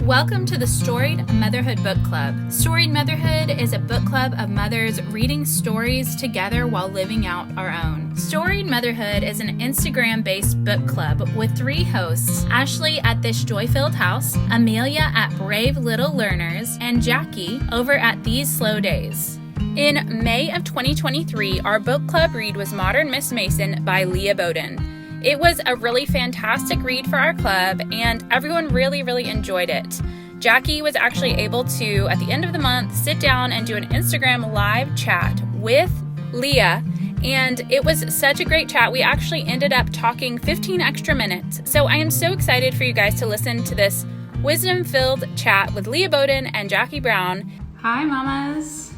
Welcome to the Storied Motherhood Book Club. Storied Motherhood is a book club of mothers reading stories together while living out our own. Storied Motherhood is an Instagram-based book club with 3 hosts, Ashley at This Joy-Filled House, Amelia at Brave Little Learners, and Jackie over at These Slow Days. In May of 2023, our book club read was Modern Miss Mason by Leah Boden. It was a really fantastic read for our club, and everyone really enjoyed it. Jackie was actually able to, at the end of the month, sit down and do an Instagram live chat with Leah, and it was such a great chat. We actually ended up talking 15 extra minutes. So I am so excited for you guys to listen to this wisdom-filled chat with Leah Boden and Jackie Brown. Hi, mamas.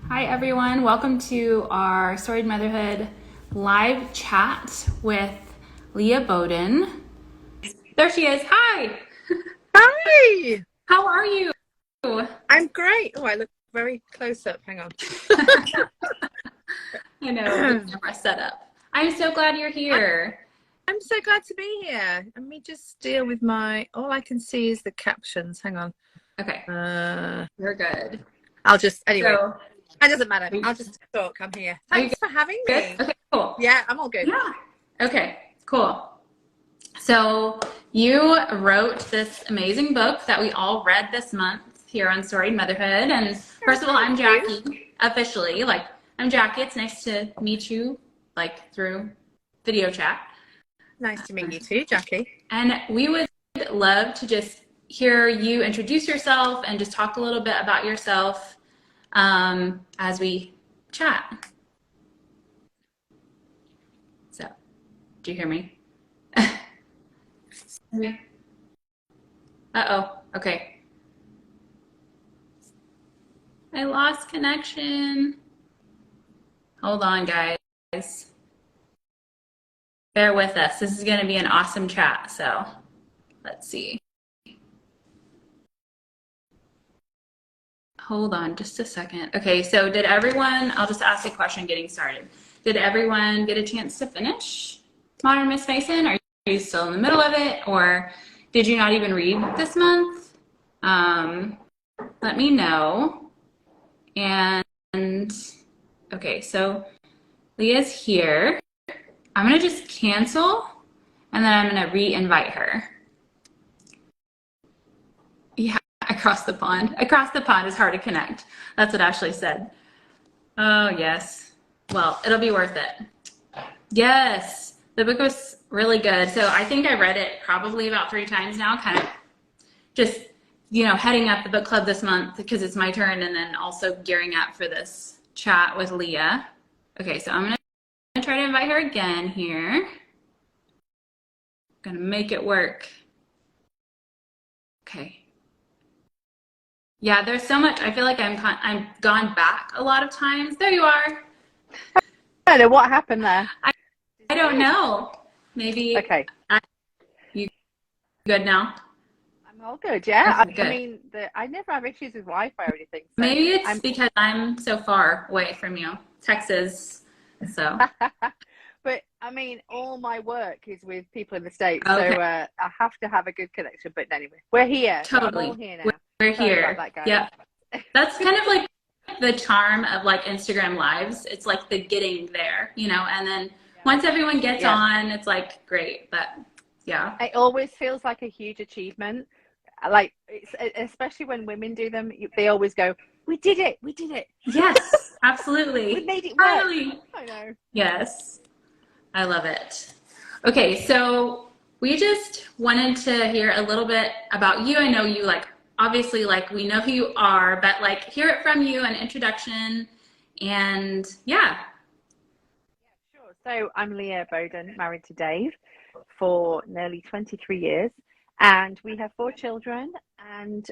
Hi, everyone. Welcome to our Storied Motherhood live chat with Leah Boden. There she is. Hi. Hi. How are you? I'm great. Oh, I look very close up. Hang on. I know, the camera setup. I'm so glad you're here. I'm so glad to be here. Let me just deal with all I can see is the captions. Hang on. Okay. You're good. Anyway, it doesn't matter. I'll just talk. I'm here. Thanks for having me. Okay, cool. Yeah, I'm all good. Yeah. Okay, cool. So you wrote this amazing book that we all read this month here on Storied Motherhood. And first of all, I'm Jackie, officially. I'm Jackie. It's nice to meet you, through video chat. Nice to meet you too, Jackie. And we would love to just hear you introduce yourself and just talk a little bit about yourself as we chat. So, do you hear me? Uh-oh, okay. I lost connection. Hold on, guys. Bear with us. This is going to be an awesome chat, so let's see. Hold on just a second. Okay, so did everyone, I'll just ask a question getting started. Did everyone get a chance to finish Modern Miss Mason? Are you still in the middle of it, or did you not even read this month? Let me know. And okay, so Leah's here. I'm gonna just cancel, and then I'm gonna re-invite her. Yeah, across the pond. Across the pond is hard to connect. That's what Ashley said. Oh, yes. Well, it'll be worth it. Yes, the book was really good. So I think I read it probably about 3 times now, kind of just, heading up the book club this month because it's my turn, and then also gearing up for this chat with Leah. Okay, so I'm going to try to invite her again here. Going to make it work. Okay. Yeah, there's so much. I feel like I'm gone back a lot of times. There you are. I don't know what happened there. I don't know. Maybe. Okay. You good now? I'm all good. Yeah. Okay, good. I mean, I never have issues with Wi-Fi or anything. So maybe it's because I'm so far away from you, Texas. So. But I mean, all my work is with people in the States, Okay. So I have to have a good connection. But anyway, we're here. Totally. We're all here now. We're here. That, yeah. That's kind of like the charm of Instagram lives. It's like the getting there, and then once everyone gets on, it's great. But yeah. It always feels like a huge achievement. Especially when women do them, they always go, "We did it! We did it!" Yes, absolutely. We made it work. Finally. I know. Yes, I love it. Okay, so we just wanted to hear a little bit about you. I know you obviously we know who you are, but hear it from you, an introduction, and yeah. Yeah, sure. So I'm Leah Boden, married to Dave for nearly 23 years. And we have 4 children and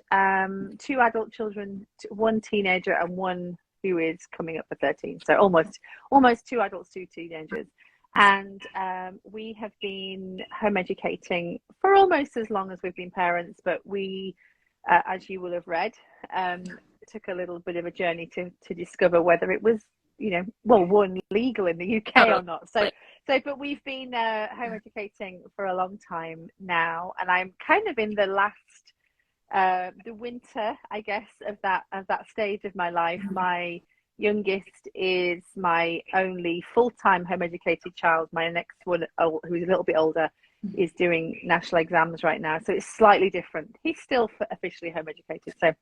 2 adult children, 1 teenager and 1 who is coming up for 13. So almost 2 adults, 2 teenagers. And we have been home educating for almost as long as we've been parents. But we, as you will have read, took a little bit of a journey to discover whether it was, legal in the UK or not. But we've been home educating for a long time now, and I'm kind of in the last the winter, I guess, of that stage of my life. My youngest is my only full-time home educated child. My next one, who's a little bit older, is doing national exams right now, so it's slightly different. He's still officially home educated. So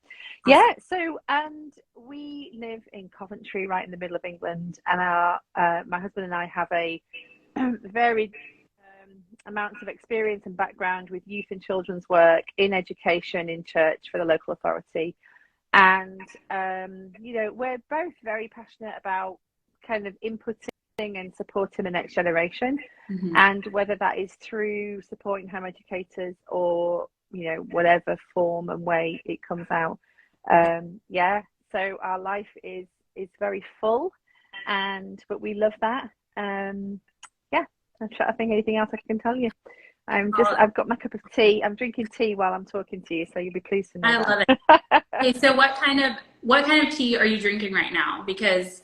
yeah, so and we live in Coventry, right in the middle of England, and our my husband and I have a varied amounts of experience and background with youth and children's work in education, in church, for the local authority. And we're both very passionate about kind of inputting and supporting the next generation, and whether that is through supporting home educators or whatever form and way it comes out. So our life is very full, but we love that. I think anything else I can tell you. I've got my cup of tea. I'm drinking tea while I'm talking to you, so you'll be pleased to know. I love it. Okay, so what kind of tea are you drinking right now? Because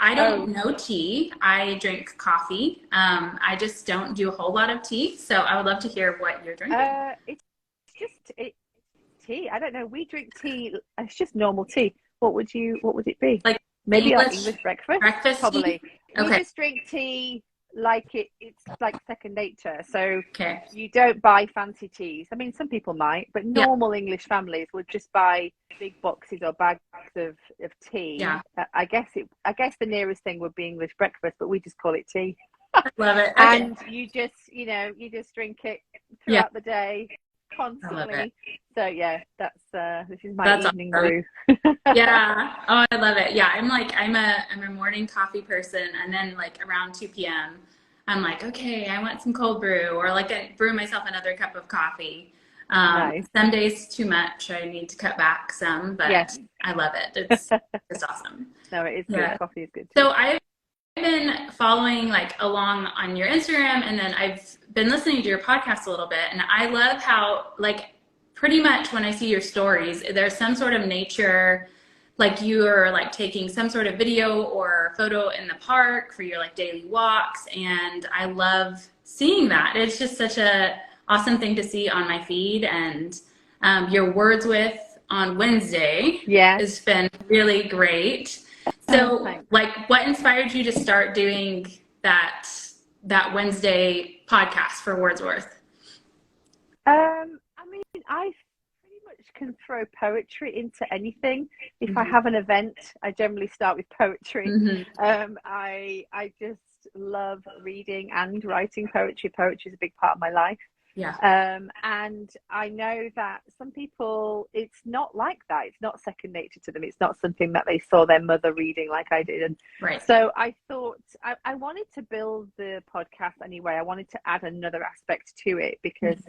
I don't know tea. I drink coffee. I just don't do a whole lot of tea. So I would love to hear what you're drinking. It's tea. I don't know. We drink tea. It's just normal tea. What would it be? Maybe English breakfast? Breakfast probably. Tea? Okay. We just drink tea it's like second nature. So you don't buy fancy teas. I mean, some people might, but normal English families would just buy big boxes or bags of tea. Yeah. I guess the nearest thing would be English breakfast, but we just call it tea. Love it. Okay. And you just drink it throughout the day, constantly. So this is my evening brew. Yeah. Oh, I love it. Yeah. I'm a morning coffee person, and then around 2 p.m. I'm okay, I want some cold brew, or I brew myself another cup of coffee. Nice. Some days too much. I need to cut back some, but I love it. It's awesome. No, it is good. Yeah. Coffee is good too. So I've been following along on your Instagram, and then I've been listening to your podcast a little bit, and I love how pretty much when I see your stories, there's some sort of nature, you're taking some sort of video or photo in the park for your daily walks, and I love seeing that. It's just such a awesome thing to see on my feed. And your Words With on Wednesday has been really great. So what inspired you to start doing that Wednesday podcast for Wordsworth? I mean, I pretty much can throw poetry into anything. If I have an event, I generally start with poetry. I just love reading and writing poetry. Poetry is a big part of my life. Yeah. And I know that some people, it's not like that. It's not second nature to them. It's not something that they saw their mother reading like I did. And so I thought I wanted to build the podcast anyway. I wanted to add another aspect to it because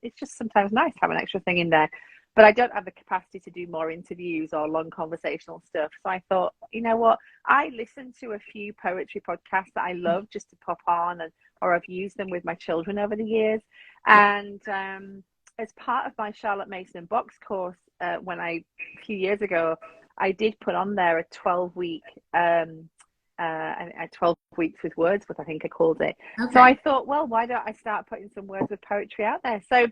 it's just sometimes nice to have an extra thing in there. But I don't have the capacity to do more interviews or long conversational stuff. So I thought, you know what? I listen to a few poetry podcasts that I love just to pop on, or I've used them with my children over the years. And as part of my Charlotte Mason box course, a few years ago, I did put on there a 12-week, 12 weeks with Wordsworth, I think I called it. Okay. So I thought, well, why don't I start putting some Wordsworth poetry out there? So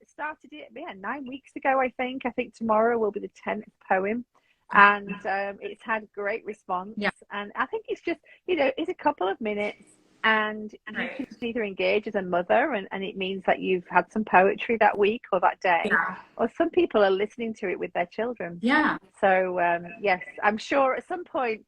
started it 9 weeks ago, I think. I think tomorrow will be the 10th poem. And it's had great response. Yeah. And I think it's just, it's a couple of minutes, and you can either engage as a mother, and it means that you've had some poetry that week or that day, or some people are listening to it with their children. Yeah. So yes, I'm sure at some point,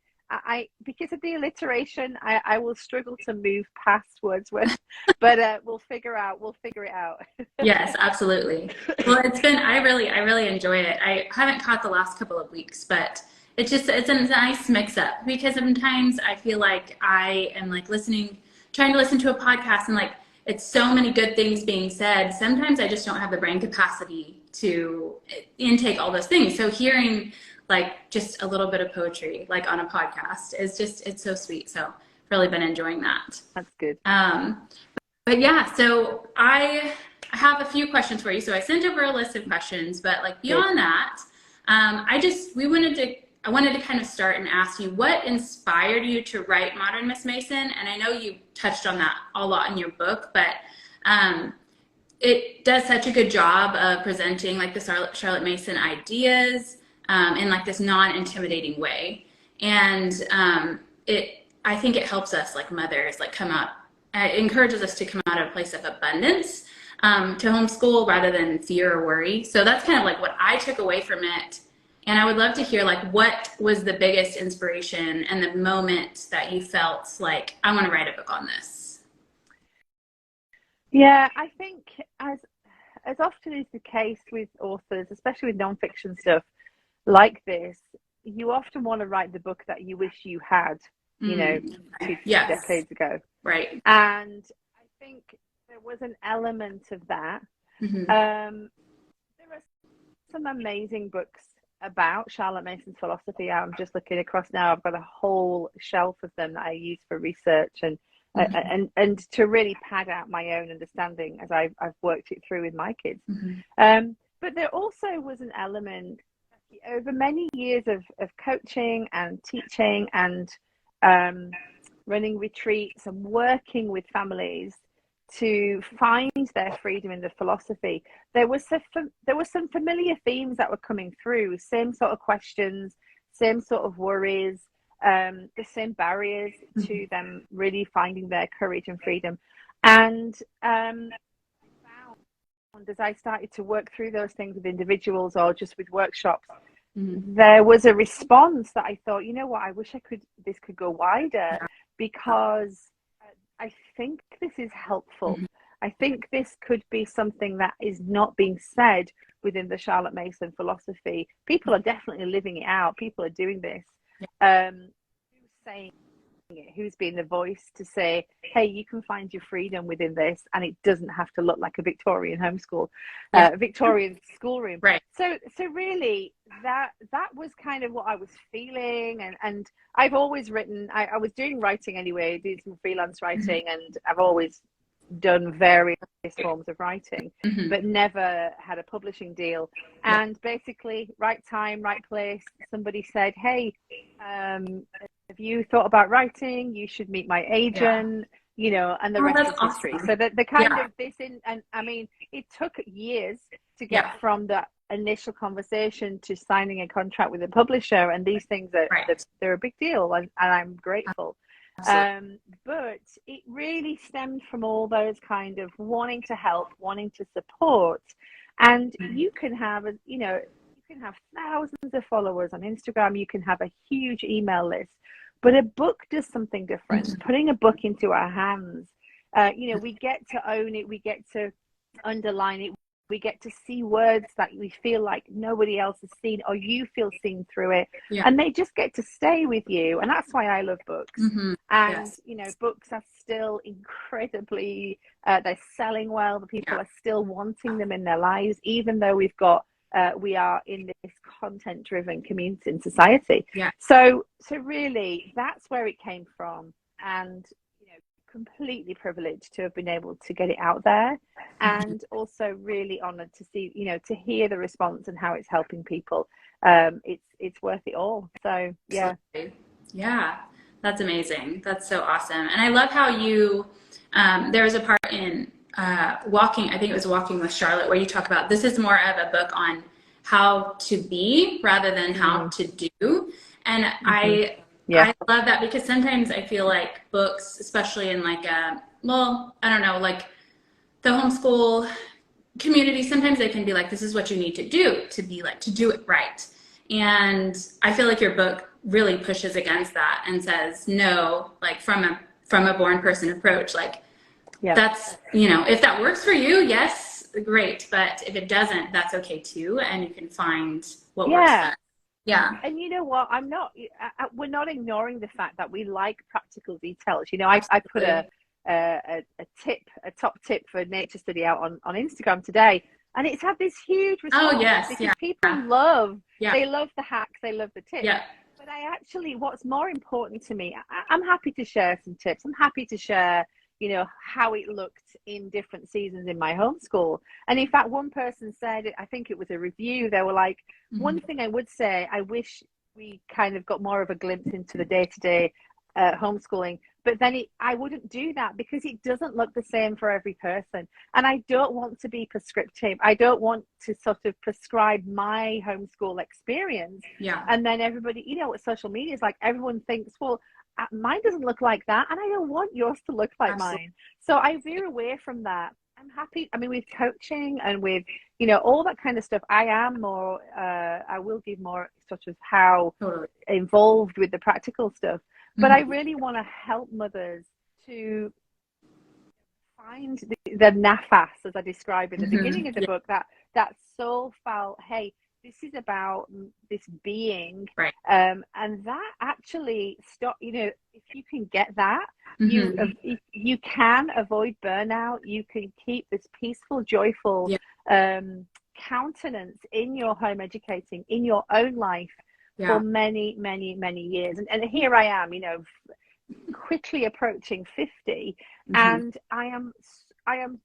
because of the alliteration, I will struggle to move past Wordsworth, but we'll figure it out. Yes, absolutely. Well, I really enjoy it. I haven't caught the last couple of weeks, but it's a nice mix up, because sometimes I feel like I am trying to listen to a podcast, and it's so many good things being said. Sometimes I just don't have the brain capacity to intake all those things. So hearing just a little bit of poetry on a podcast it's so sweet. So really been enjoying that. That's good. But yeah, so I have a few questions for you. So I sent over a list of questions, but beyond that, I wanted to kind of start and ask you, what inspired you to write Modern Miss Mason? And I know you touched on that a lot in your book, but it does such a good job of presenting like the Charlotte Mason ideas in like this non-intimidating way. And I think it helps us like mothers like come out, it encourages us to come out of a place of abundance to homeschool rather than fear or worry. So that's kind of like what I took away from it. And I would love to hear like what was the biggest inspiration and the moment that you felt like I want to write a book on this. Yeah, I think as often is the case with authors, especially with nonfiction stuff like this, you often want to write the book that you wish you had, you know, two Yes. decades ago. Right. And I think there was an element of that. Mm-hmm. There are some amazing books about Charlotte Mason's philosophy. I'm just looking across now. I've got a whole shelf of them that I use for research and to really pad out my own understanding as I've worked it through with my kids. Mm-hmm. But there also was an element over many years of coaching and teaching and running retreats and working with families to find their freedom in the philosophy. There were some familiar themes that were coming through, same sort of questions, same sort of worries, the same barriers to them really finding their courage and freedom. And as I started to work through those things with individuals or just with workshops, there was a response that I thought, you know what, I wish this could go wider, because I think this is helpful. I think this could be something that is not being said within the Charlotte Mason philosophy. People are definitely living it out. People are doing this. Who's saying it? Who's being the voice to say, hey, you can find your freedom within this, and it doesn't have to look like a Victorian homeschool, Victorian schoolroom. Right. So really, that was kind of what I was feeling, and I've always written. I was doing writing anyway, doing some freelance writing, and I've always done various forms of writing, but never had a publishing deal. And basically, right time, right place, somebody said, hey, have you thought about writing? You should meet my agent, you know, and the rest is history. Awesome. So the kind of this and I mean, it took years to get from that initial conversation to signing a contract with a publisher, and these things are they're a big deal, and I'm grateful. But it really stemmed from all those kind of wanting to help, wanting to support. And you can have thousands of followers on Instagram, you can have a huge email list, but a book does something different. Putting a book into our hands, we get to own it, we get to underline it, we get to see words that we feel like nobody else has seen, or you feel seen through it, and they just get to stay with you. And that's why I love books. And books are still incredibly they're selling well. The people are still wanting them in their lives, even though we are in this content driven community and society. So really that's where it came from. And completely privileged to have been able to get it out there, and also really honored to see, to hear the response and how it's helping people. It's worth it all. So yeah, that's amazing. That's so awesome. And I love how you there was a part in Walking, I think it was Walking with Charlotte, where you talk about this is more of a book on how to be rather than how to do. And I love that, because sometimes I feel like books, especially in like I don't know, like the homeschool community, sometimes they can be like, this is what you need to do to be like, to do it right. And I feel like your book really pushes against that and says, no, like from a born person approach, like that's, if that works for you, yes, great. But if it doesn't, that's okay too. And you can find what works best. And you know what? We're not ignoring the fact that we like practical details. I put a top tip for nature study out on Instagram today, and it's had this huge response because people they love the hacks, they love the tips. But what's more important to me, I'm happy to share some tips. I'm happy to share, how it looked in different seasons in my homeschool. And in fact, one person said, I think it was a review, they were like, one thing I would say, I wish we kind of got more of a glimpse into the day-to-day homeschooling. But then I wouldn't do that because it doesn't look the same for every person. And I don't want to be prescriptive. I don't want to sort of prescribe my homeschool experience. Yeah. And then everybody, you know what social media is like, everyone thinks, well, mine doesn't look like that. And I don't want yours to look like mine. So I veer away from that. I'm happy. I mean, with coaching and with, you know, all that kind of stuff, I am more, I will give more sort of how involved with the practical stuff. But I really want to help mothers to find the nafas, as I describe in the beginning of the book, that soulful, hey, this is about this being. Right. And that actually you know, if you can get that, you can avoid burnout. You can keep this peaceful, joyful countenance in your home educating, in your own life for many, many, many years. And here I am, you know, quickly approaching 50, and I am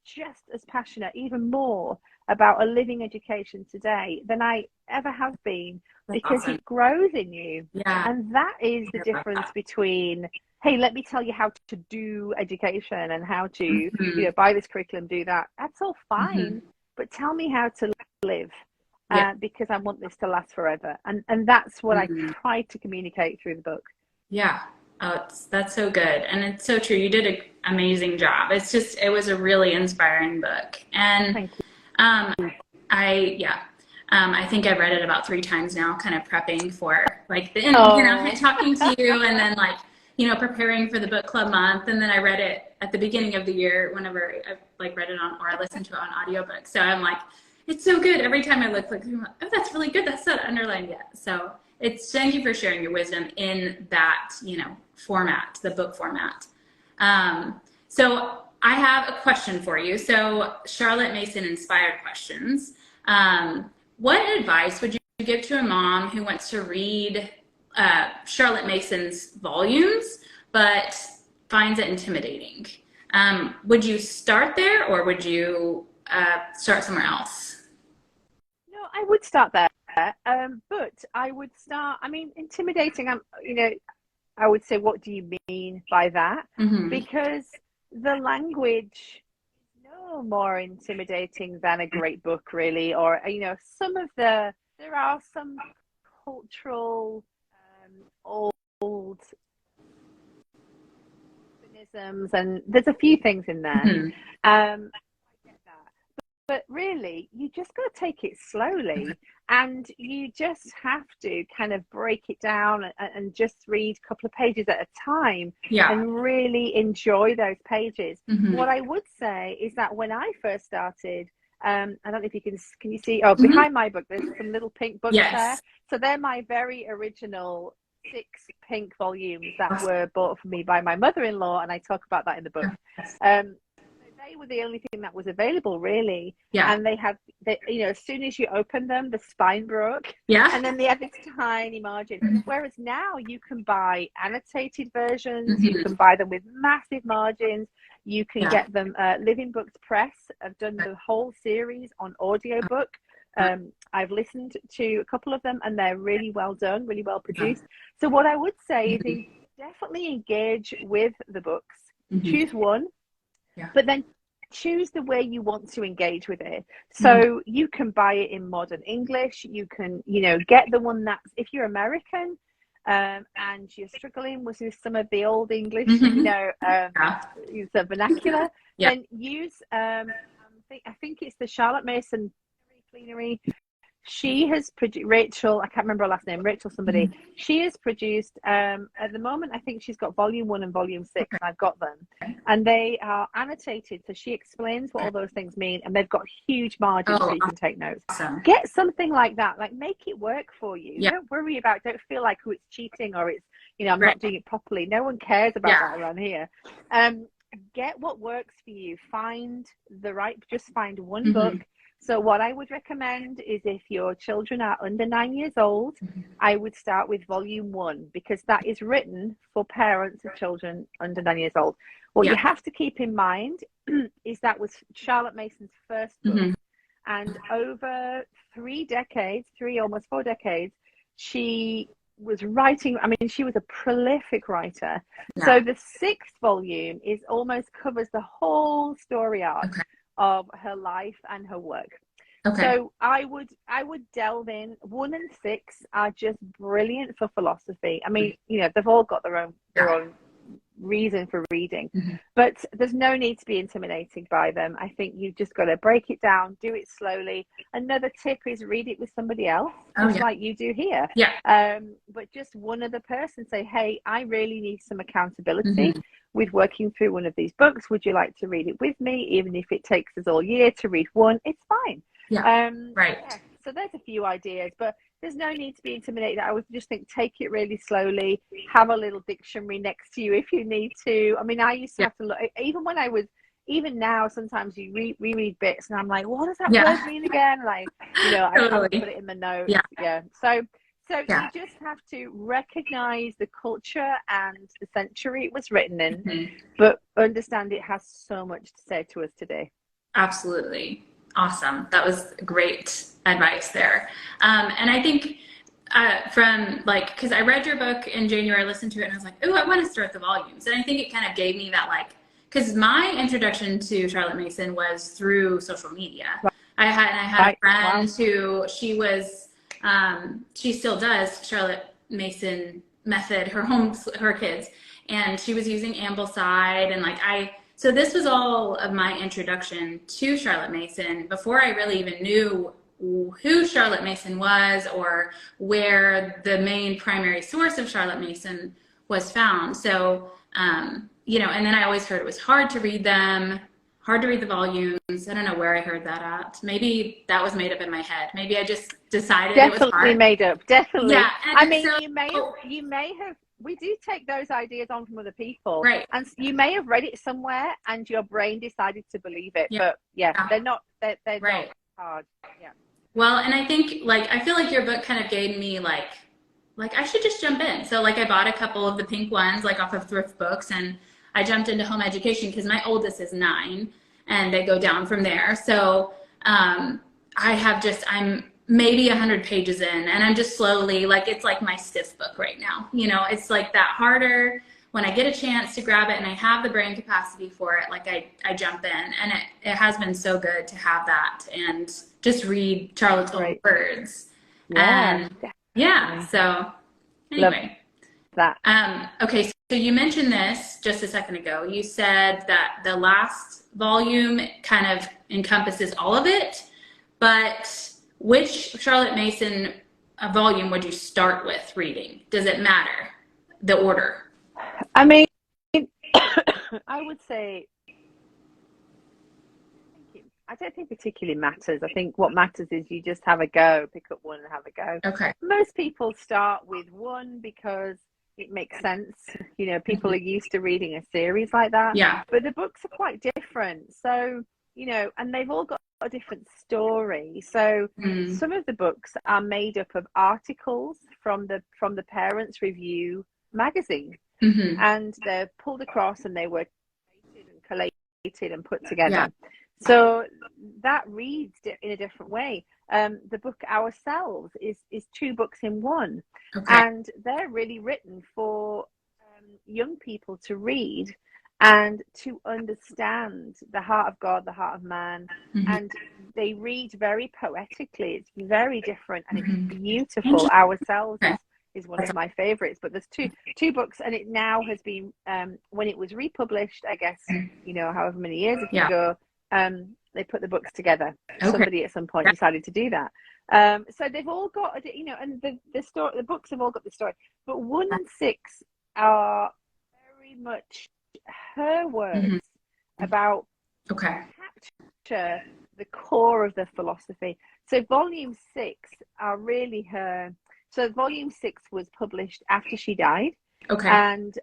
just as passionate, even more, about a living education today than I ever have been, because it grows in you. And that is the difference between, hey, let me tell you how to do education and how to, you know, buy this curriculum, do that. That's all fine, but tell me how to live. Because I want this to last forever. And that's what I try to communicate through the book. Yeah. Oh, that's so good. And it's so true. You did an amazing job. It was a really inspiring book. And thank you. I think I've read it about 3 times now, kind of prepping for like you know, talking to you, and then like, you know, preparing for the book club month. And then I read it at the beginning of the year whenever I like read it on, or I listened to it on audiobook. So I'm like, it's so good. Every time I look, like, oh, that's really good. That's not underlined yet. So thank you for sharing your wisdom in that, you know, format, the book format. So I have a question for you. So Charlotte Mason inspired questions. What advice would you give to a mom who wants to read Charlotte Mason's volumes, but finds it intimidating? Would you start there, or would you start somewhere else? No, I would start there. But I would start, I mean, intimidating, you know, I would say, what do you mean by that? Because the language is no more intimidating than a great book, really. Or, you know, there are some cultural, old organisms, and there's a few things in there. I get that. But really, you just got to take it slowly, and you just have to kind of break it down and just read a couple of pages at a time, and really enjoy those pages. What I would say is that when I first started, I don't know if you can you see, behind my book, there's some little pink books there. So they're my very original 6 pink volumes that were bought for me by my mother-in-law, and I talk about that in the book. They were the only thing that was available, really. And they you know, as soon as you open them, the spine broke. And then they had this tiny margin. Whereas now you can buy annotated versions, you can buy them with massive margins, you can get them. Living Books Press have done the whole series on audiobook. I've listened to a couple of them, and they're really well done, really well produced. So what I would say is definitely engage with the books. Choose one, but then choose the way you want to engage with it. So you can buy it in modern English. You can, you know, get the one that's, if you're American, and you're struggling with some of the old English, you know, use the vernacular, then use, I think it's the Charlotte Mason Plenary. She has produced, Rachel, I can't remember her last name, Rachel somebody. She has produced, at the moment, I think she's got volume 1 and volume 6, and I've got them. And they are annotated, so she explains what all those things mean, and they've got huge margins so you can take notes. Get something like that, like make it work for you. Don't worry about, don't feel like, oh, it's cheating, or it's, you know, I'm not doing it properly. No one cares about that around here. Get what works for you. Just find one book. So what I would recommend is, if your children are under 9 years old, I would start with volume 1, because that is written for parents of children under 9 years old. What you have to keep in mind is that was Charlotte Mason's first book. And over 3 decades, almost 4 decades, she was writing. I mean, she was a prolific writer. Yeah. So the sixth volume is almost covers the whole story arc of her life and her work. Okay. So I would delve in. 1 and 6 are just brilliant for philosophy. I mean, you know, they've all got their own reason for reading, but there's no need to be intimidated by them. I think you've just got to break it down, do it slowly. Another tip is read it with somebody else, just like you do here. But just one other person, say, hey, I really need some accountability with working through one of these books. Would you like to read it with me? Even if it takes us all year to read one, it's fine. So there's a few ideas, but there's no need to be intimidated. I would just think, take it really slowly. Have a little dictionary next to you if you need to. I mean, I used to have to look, even now, sometimes you reread bits and I'm like, what does that word mean again? Like, you know, I have to put it in the notes. So you just have to recognize the culture and the century it was written in, but understand it has so much to say to us today. Absolutely. Awesome. That was great advice there. And I think from like, because I read your book in January, I listened to it and I was like, oh, I want to start the volumes. And I think it kind of gave me that, like, because my introduction to Charlotte Mason was through social media. I had a friend who she still does Charlotte Mason method, her kids, and she was using Ambleside, and so this was all of my introduction to Charlotte Mason before I really even knew who Charlotte Mason was or where the main primary source of Charlotte Mason was found. So, you know, and then I always heard it was hard to read them, hard to read the volumes. I don't know where I heard that at. Maybe that was made up in my head. Maybe I just decided it was hard. Definitely made up. Definitely. Yeah. I mean, so, you may have, we do take those ideas on from other people. Right. And you may have read it somewhere and your brain decided to believe it. But they're not hard. Yeah. Well, and I think, like, I feel like your book kind of gave me like I should just jump in. So like I bought a couple of the pink ones, like off of Thrift Books, and I jumped into home education because my oldest is 9 and they go down from there. So I'm maybe 100 pages in and I'm just slowly, like, it's like my stiff book right now. You know, it's like that harder when I get a chance to grab it and I have the brain capacity for it, like I jump in, and it has been so good to have that and just read Charlotte's own words. Yeah. And so anyway. Love that. Okay, so you mentioned this just a second ago. You said that the last volume kind of encompasses all of it, but which Charlotte Mason volume would you start with reading? Does it matter, the order? I mean, I would say, I don't think particularly matters. I think what matters is you just have a go, pick up one and have a go. Okay. Most people start with one because it makes sense. You know, people are used to reading a series like that. Yeah. But the books are quite different. So, you know, and they've all got a different story. So some of the books are made up of articles from the Parents Review magazine. And they're pulled across and they were collated and put together. Yeah. So that reads in a different way. The book ourselves is 2 books in one. Okay. And they're really written for young people to read and to understand the heart of God, the heart of man. And they read very poetically. It's very different and it's beautiful. Ourselves is one of my favorites, but there's two books, and it now has been when it was republished, I guess, you know, however many years ago, they put the books together. Okay. Somebody at some point decided to do that. So they've all got, you know, and the story, the books have all got the story, but 1 and 6 are very much her words about capture the core of the philosophy. So volume 6 are really her. So volume 6 was published after she died. Okay. And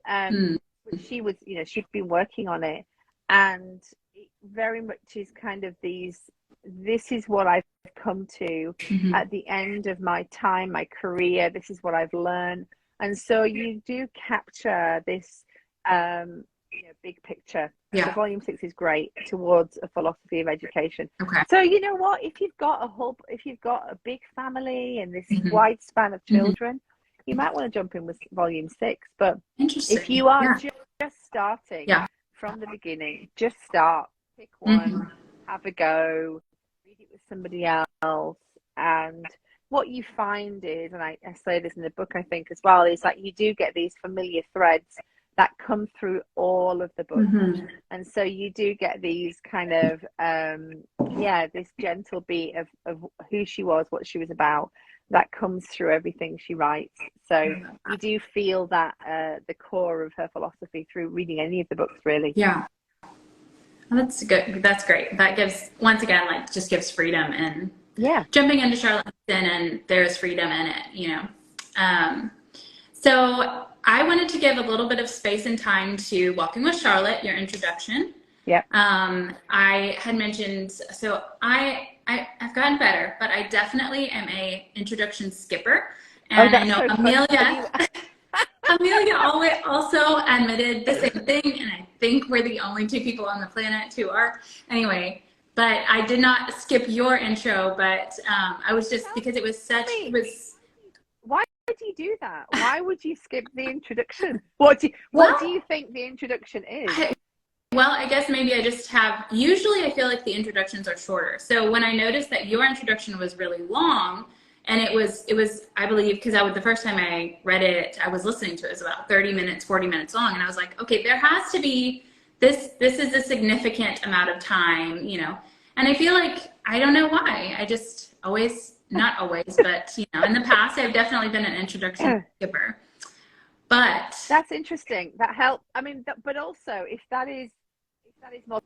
she was, you know, she'd been working on it, and it very much is kind of this is what I've come to at the end of my time, my career. This is what I've learned. And so you do capture this, you know, big picture. So volume 6 is great towards a philosophy of education. Okay. So you know what, if you've got a big family and this wide span of children, you might want to jump in with volume 6. But Interesting. if you are Yeah. just starting Yeah. from the beginning, just start, pick one, have a go, read it with somebody else. And what you find is, and I say this in the book, I think as well, is that you do get these familiar threads that come through all of the books. And so you do get these kind of, this gentle beat of who she was, what she was about, that comes through everything she writes. So you do feel that the core of her philosophy through reading any of the books, really. Yeah. Well, that's good. That's great. That gives, once again, like, just gives freedom, and jumping into Charlotte and there's freedom in it, you know. So I wanted to give a little bit of space and time to Walking with Charlotte, your introduction. Yeah. I had mentioned, so I've gotten better, but I definitely am a introduction skipper. And I know Amelia, Amelia also admitted the same thing, and I think we're the only 2 people on the planet who are. Anyway, but I did not skip your intro, but I was just, because it was such, Why would you do that? Why would you skip the introduction? What do you think the introduction is? Well, I guess maybe I just have, usually I feel like the introductions are shorter. So when I noticed that your introduction was really long, and it was, I believe, because the first time I read it, I was listening to it, it was about 30 minutes, 40 minutes long. And I was like, okay, there has to be, this is a significant amount of time, you know. And I feel like, I don't know why, I just always, not always, but, you know, in the past, I've definitely been an introduction skipper. But that's interesting. That helps. I mean, but also if that is more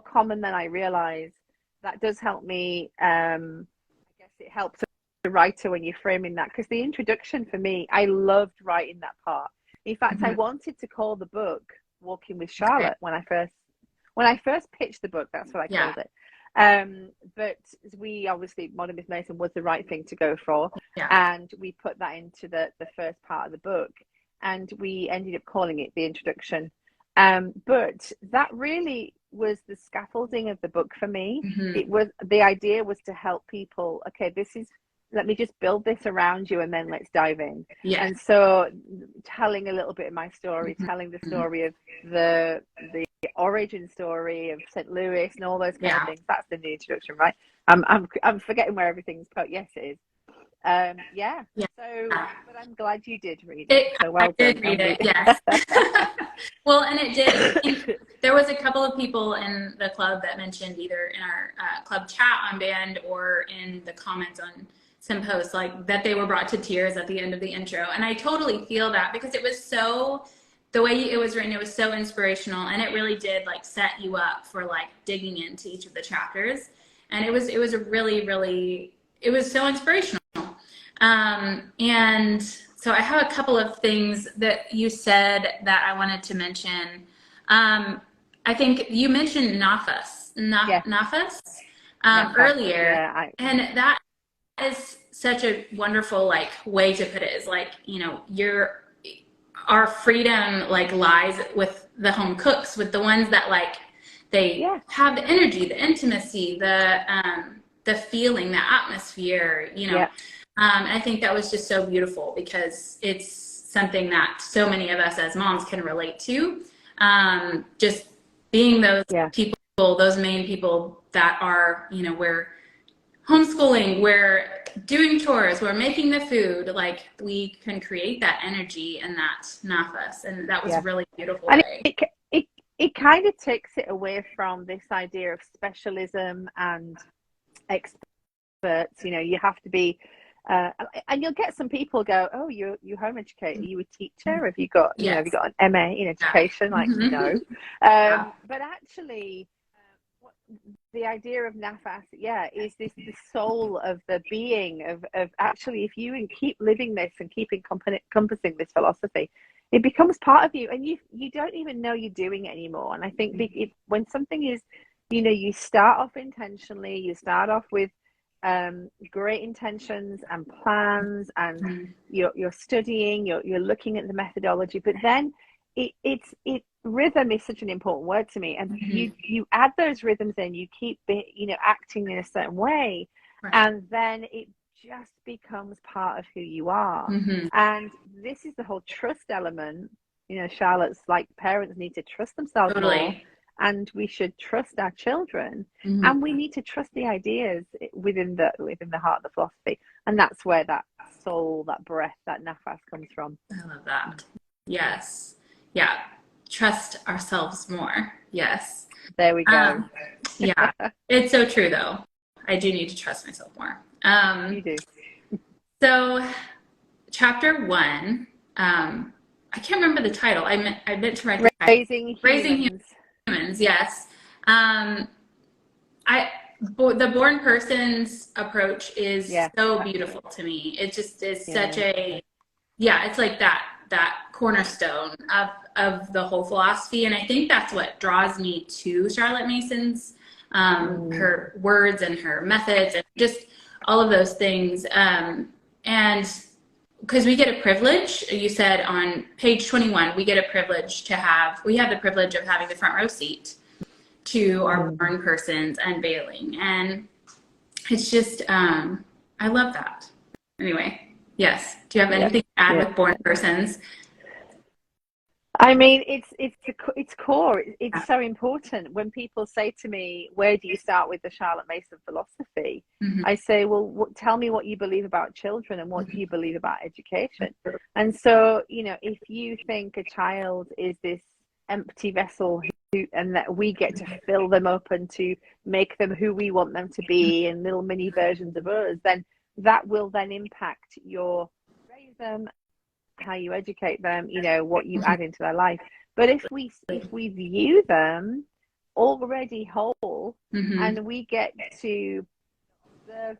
common than I realize, that does help me. I guess it helps the writer when you're framing that, because the introduction for me, I loved writing that part. In fact, I wanted to call the book Walking with Charlotte when I first pitched the book. That's what I called it. But we obviously, Modern Myth Mason was the right thing to go for, and we put that into the first part of the book, and we ended up calling it the introduction. But that really was the scaffolding of the book for me. It was, the idea was to help people. Okay, let me just build this around you, and then let's dive in. And so, telling a little bit of my story, telling the story of the origin story of St. Louis and all those kind of things. That's the introduction, right? I'm forgetting where everything's put. Yes, it is. So, but I'm glad you did read it. So well done. I did read it. Yes. Well, and it did. There was a couple of people in the club that mentioned, either in our club chat on Band or in the comments on some posts, like, that they were brought to tears at the end of the intro. And I totally feel that, because it was so, the way it was written, it was so inspirational, and it really did, like, set you up for, like, digging into each of the chapters. And it was a really, really, it was so inspirational. And so I have a couple of things that you said that I wanted to mention. I think you mentioned Nafas earlier, and that is such a wonderful, like, way to put it, is like, you know, our freedom, like, lies with the home cooks, with the ones that, like, they have the energy, the intimacy, the feeling, the atmosphere, you know. And I think that was just so beautiful, because it's something that so many of us as moms can relate to. Just being those people, those main people that are, you know, we're homeschooling, we're doing chores, we're making the food, like, we can create that energy and that nafas. And that was really beautiful. And it kind of takes it away from this idea of specialism and experts. You know, you have to be, and you'll get some people go, oh, you home educator, you a teacher, have you got, you know, have you got an MA in education? Like, no. But actually, the idea of nafas, is this the soul of the being of actually, if you keep living this and keep encompassing this philosophy, it becomes part of you, and you don't even know you're doing it anymore. And I think when something is, you know, you start off intentionally, you start off with great intentions and plans, and you're studying, you're looking at the methodology, but then rhythm is such an important word to me, and you add those rhythms in, you keep acting in a certain way, and then it just becomes part of who you are. Mm-hmm. And this is the whole trust element. You know, Charlotte's like, parents need to trust themselves more, Totally. and we should trust our children, Mm-hmm. and we need to trust the ideas within the heart of the philosophy. And that's where that soul, that breath, that nafas comes from. I love that. Yes. Yeah. Trust ourselves more. Yes. There we go. Yeah. It's so true, though. I do need to trust myself more. You do. So, chapter 1, I can't remember the title. I meant to write the title. Raising Humans. Yes. The born person's approach is so beautiful to me. It just is such a, it's like that cornerstone of the whole philosophy. And I think that's what draws me to Charlotte Mason's, her words and her methods and just all of those things. And because we get a privilege, you said on page 21, we have the privilege of having the front row seat to our born persons unveiling. And it's just, I love that. Anyway, yes. Do you have anything to add with born persons? I mean, it's core. It's so important. When people say to me, where do you start with the Charlotte Mason philosophy? I say, well, tell me what you believe about children and what do you believe about education? And so, you know, if you think a child is this empty vessel and that we get to fill them up and to make them who we want them to be and little mini versions of us, then that will then impact your raise them, how you educate them, you know, what you add into their life. But if we view them already whole, and we get to observe,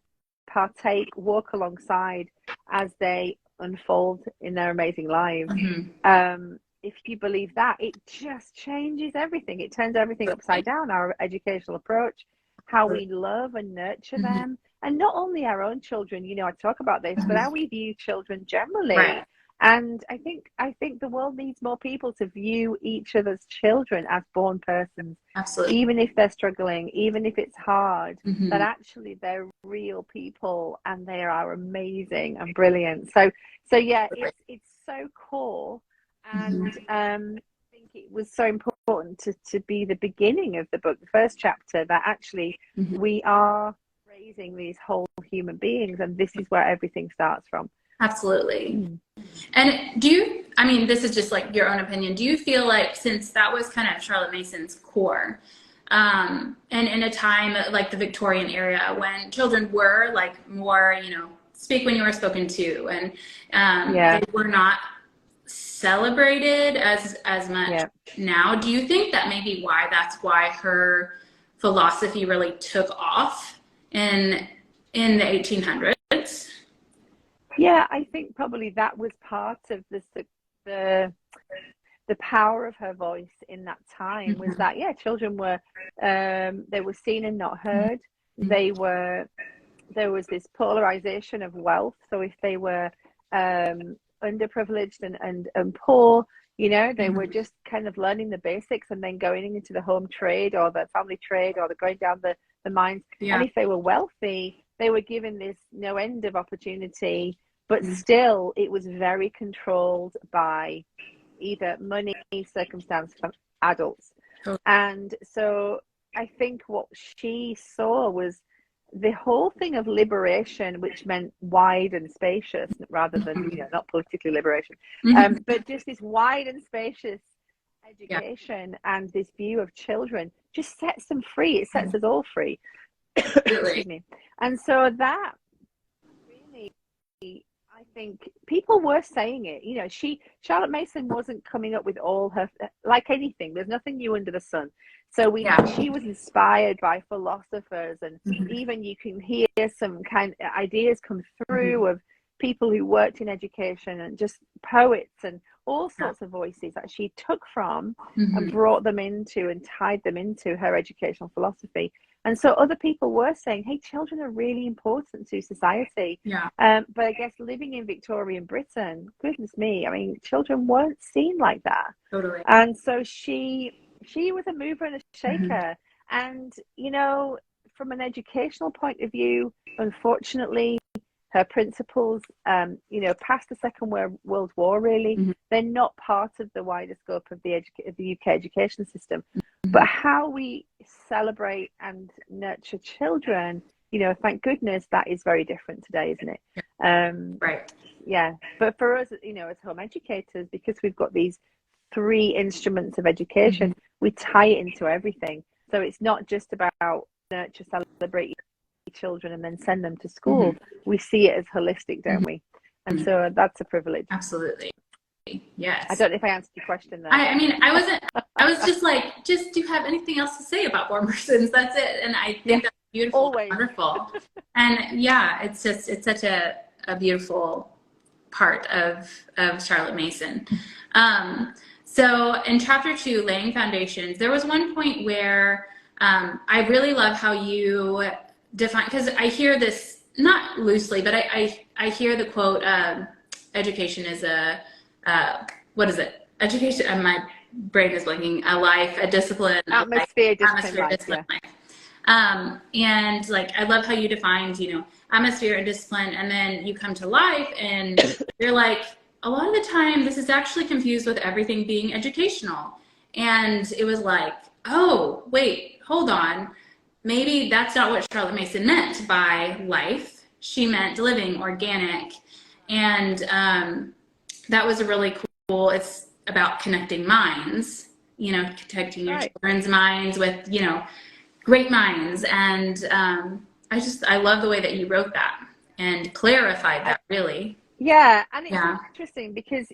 partake, walk alongside as they unfold in their amazing lives, if you believe that, it just changes everything. It turns everything upside down. Our educational approach, how we love and nurture them, and not only our own children, you know, I talk about this, but how we view children generally. Right. And I think the world needs more people to view each other's children as born persons. Absolutely. Even if they're struggling, even if it's hard, that actually they're real people and they are amazing and brilliant. So yeah, it's so core. And I think it was so important to be the beginning of the book, the first chapter, that actually we are raising these whole human beings, and this is where everything starts from. Absolutely. And this is just like your own opinion, do you feel like, since that was kind of Charlotte Mason's core, and in a time like the Victorian era when children were like more, you know, speak when you were spoken to, and they were not celebrated as much now, do you think that maybe that's why her philosophy really took off in the 1800s? Yeah, I think probably that was part of the power of her voice in that time, was that children were they were seen and not heard. There was this polarization of wealth. So if they were underprivileged and poor, you know, they were just kind of learning the basics and then going into the home trade or the family trade, or going down the mines. And if they were wealthy, they were given this no end of opportunity. But still, it was very controlled by either money, circumstance, from adults. And so I think what she saw was the whole thing of liberation, which meant wide and spacious, rather than, you know, not politically liberation, but just this wide and spacious education and this view of children just sets them free. It sets us all free. Excuse me. And so that really, I think people were saying it. You know, Charlotte Mason wasn't coming up with all her, like anything, there's nothing new under the sun. So she was inspired by philosophers, and even you can hear some kind of ideas come through of people who worked in education, and just poets and all sorts of voices that she took from and brought them into and tied them into her educational philosophy. And so other people were saying, hey, children are really important to society. But I guess living in Victorian Britain, goodness me, I mean, children weren't seen like that. Totally. And so she was a mover and a shaker. And, you know, from an educational point of view, unfortunately, her principles, past the Second World War, really. Mm-hmm. They're not part of the wider scope of the UK education system. Mm-hmm. But how we celebrate and nurture children, thank goodness that is very different today, isn't it? Right. Yeah. But for us, as home educators, because we've got these 3 instruments of education, mm-hmm. we tie it into everything. So it's not just about nurture, celebrate children and then send them to school. Mm-hmm. We see it as holistic, don't we? And so that's a privilege. Absolutely. Yes. I don't know if I answered your question there. I was just like, do you have anything else to say about born persons? That's it. And I think that's beautiful. Always. Wonderful. And yeah, it's such a beautiful part of Charlotte Mason. So in chapter 2, laying foundations, there was one point where I really love how you define, because I hear this not loosely, but I hear the quote, education is what is it? Education, my brain is blanking, a life, a discipline. Atmosphere, discipline, life. And like, I love how you defined, atmosphere and discipline, and then you come to life and you're like, a lot of the time, this is actually confused with everything being educational. And it was like, oh, wait, hold on. Maybe that's not what Charlotte Mason meant by life. She meant living, organic. And that was a really cool, it's about connecting minds, connecting your children's minds with, great minds. And I love the way that you wrote that and clarified that, really. Yeah, and it's interesting because,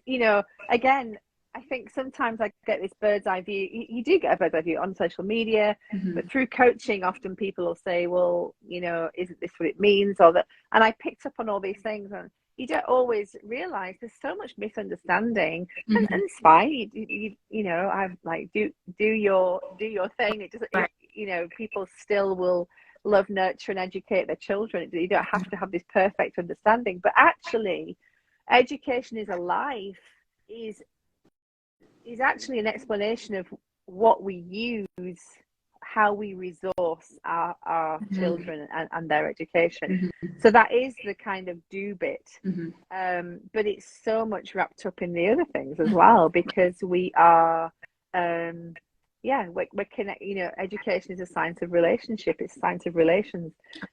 again, I think sometimes I get this bird's eye view. You do get a bird's eye view on social media, mm-hmm. but through coaching, often people will say, well, isn't this what it means? Or that, and I picked up on all these things, and you don't always realize there's so much misunderstanding, mm-hmm. and it's fine. I'm like, do your thing. It doesn't, people still will love, nurture, and educate their children. You don't have to have this perfect understanding, but actually, education is a life, is actually an explanation of what we use, how we resource our mm-hmm. children and their education. Mm-hmm. So that is the kind of do bit, mm-hmm. But it's so much wrapped up in the other things as well, because we are we're connected. Education is a science of relationship, it's a science of relations,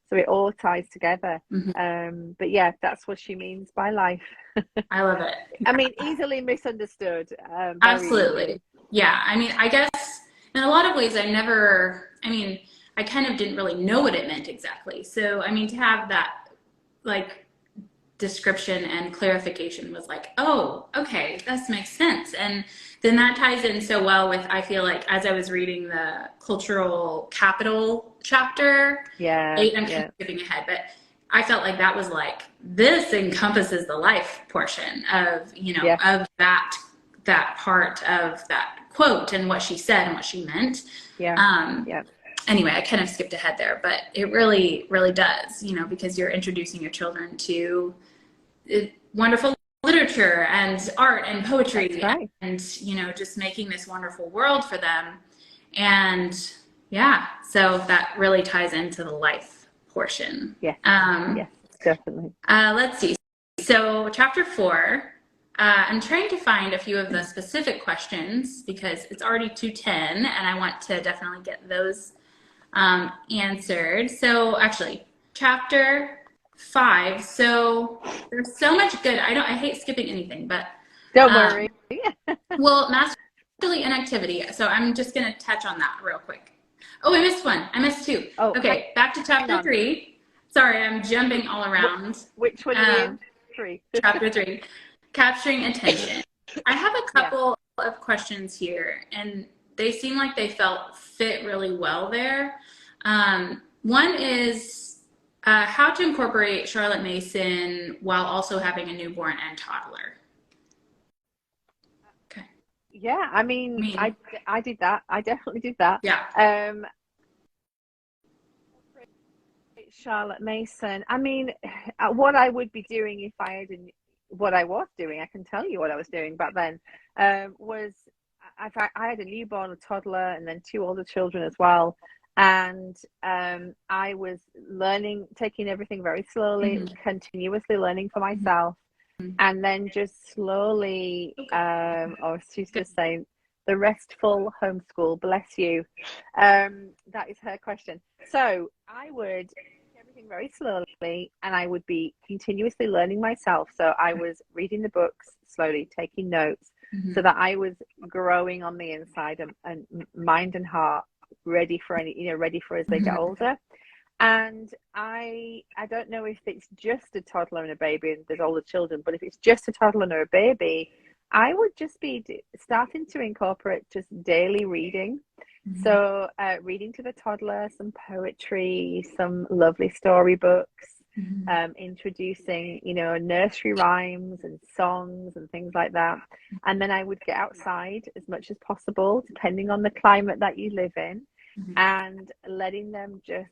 so it all ties together. Mm-hmm. But yeah, that's what she means by life. I love it. I mean, easily misunderstood. Absolutely. Easily. Yeah, I mean, I guess in a lot of ways I kind of didn't really know what it meant exactly. So I mean, to have that like description and clarification was like, oh, okay, this makes sense. And then that ties in so well with, I feel like, as I was reading the cultural capital chapter, 8, I'm kind of skipping ahead, but I felt like that was like, this encompasses the life portion of, of that part of that quote and what she said and what she meant. Anyway, I kind of skipped ahead there, but it really, really does, because you're introducing your children to wonderful literature and art and poetry, and just making this wonderful world for them. And so that really ties into the life portion. Yes, definitely. Let's see. So chapter 4, I'm trying to find a few of the specific questions because it's already 2:10 and I want to definitely get those answered. So actually, chapter 5. So there's so much good. I hate skipping anything, but don't worry. Well, masterly inactivity. So I'm just going to touch on that real quick. Oh, I missed one. I missed 2. Oh, okay. Back to chapter 3. Sorry, I'm jumping all around. Which one are you in? 3. Chapter 3. Capturing attention. I have a couple of questions here, and they seem like they fit really well there. One is how to incorporate Charlotte Mason while also having a newborn and toddler. Okay. Yeah, I mean, I did that. I definitely did that. Yeah. Charlotte Mason. I mean, what I would be doing if I had what I was doing, I can tell you what I was doing back then, was I had a newborn, a toddler, and then 2 older children as well. And I was learning, taking everything very slowly, continuously learning for myself, and then just slowly, or she's just saying, the restful homeschool, bless you. That is her question. So I would take everything very slowly, and I would be continuously learning myself. So I was reading the books slowly, taking notes, so that I was growing on the inside, and mind and heart ready for ready for as they get older. And I don't know if it's just a toddler and a baby and there's older children, but if it's just a toddler and a baby, I would just be starting to incorporate just daily reading. So reading to the toddler some poetry, some lovely storybooks, introducing, nursery rhymes and songs and things like that. And then I would get outside as much as possible, depending on the climate that you live in, and letting them just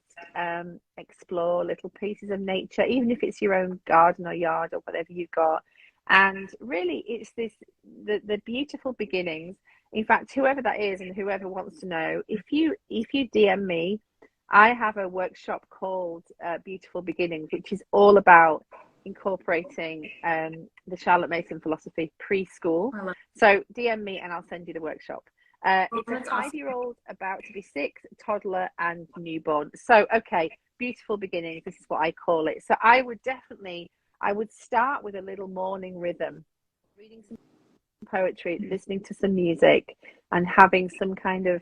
explore little pieces of nature, even if it's your own garden or yard or whatever you've got. And really, it's the beautiful beginnings. In fact, whoever that is and whoever wants to know, if you DM me, I have a workshop called Beautiful Beginnings, which is all about incorporating the Charlotte Mason philosophy preschool. So DM me and I'll send you the workshop. It's a 5-year-old about to be 6, toddler and newborn. So, okay, Beautiful Beginnings, this is what I call it. So I would start with a little morning rhythm, reading some poetry, listening to some music, and having some kind of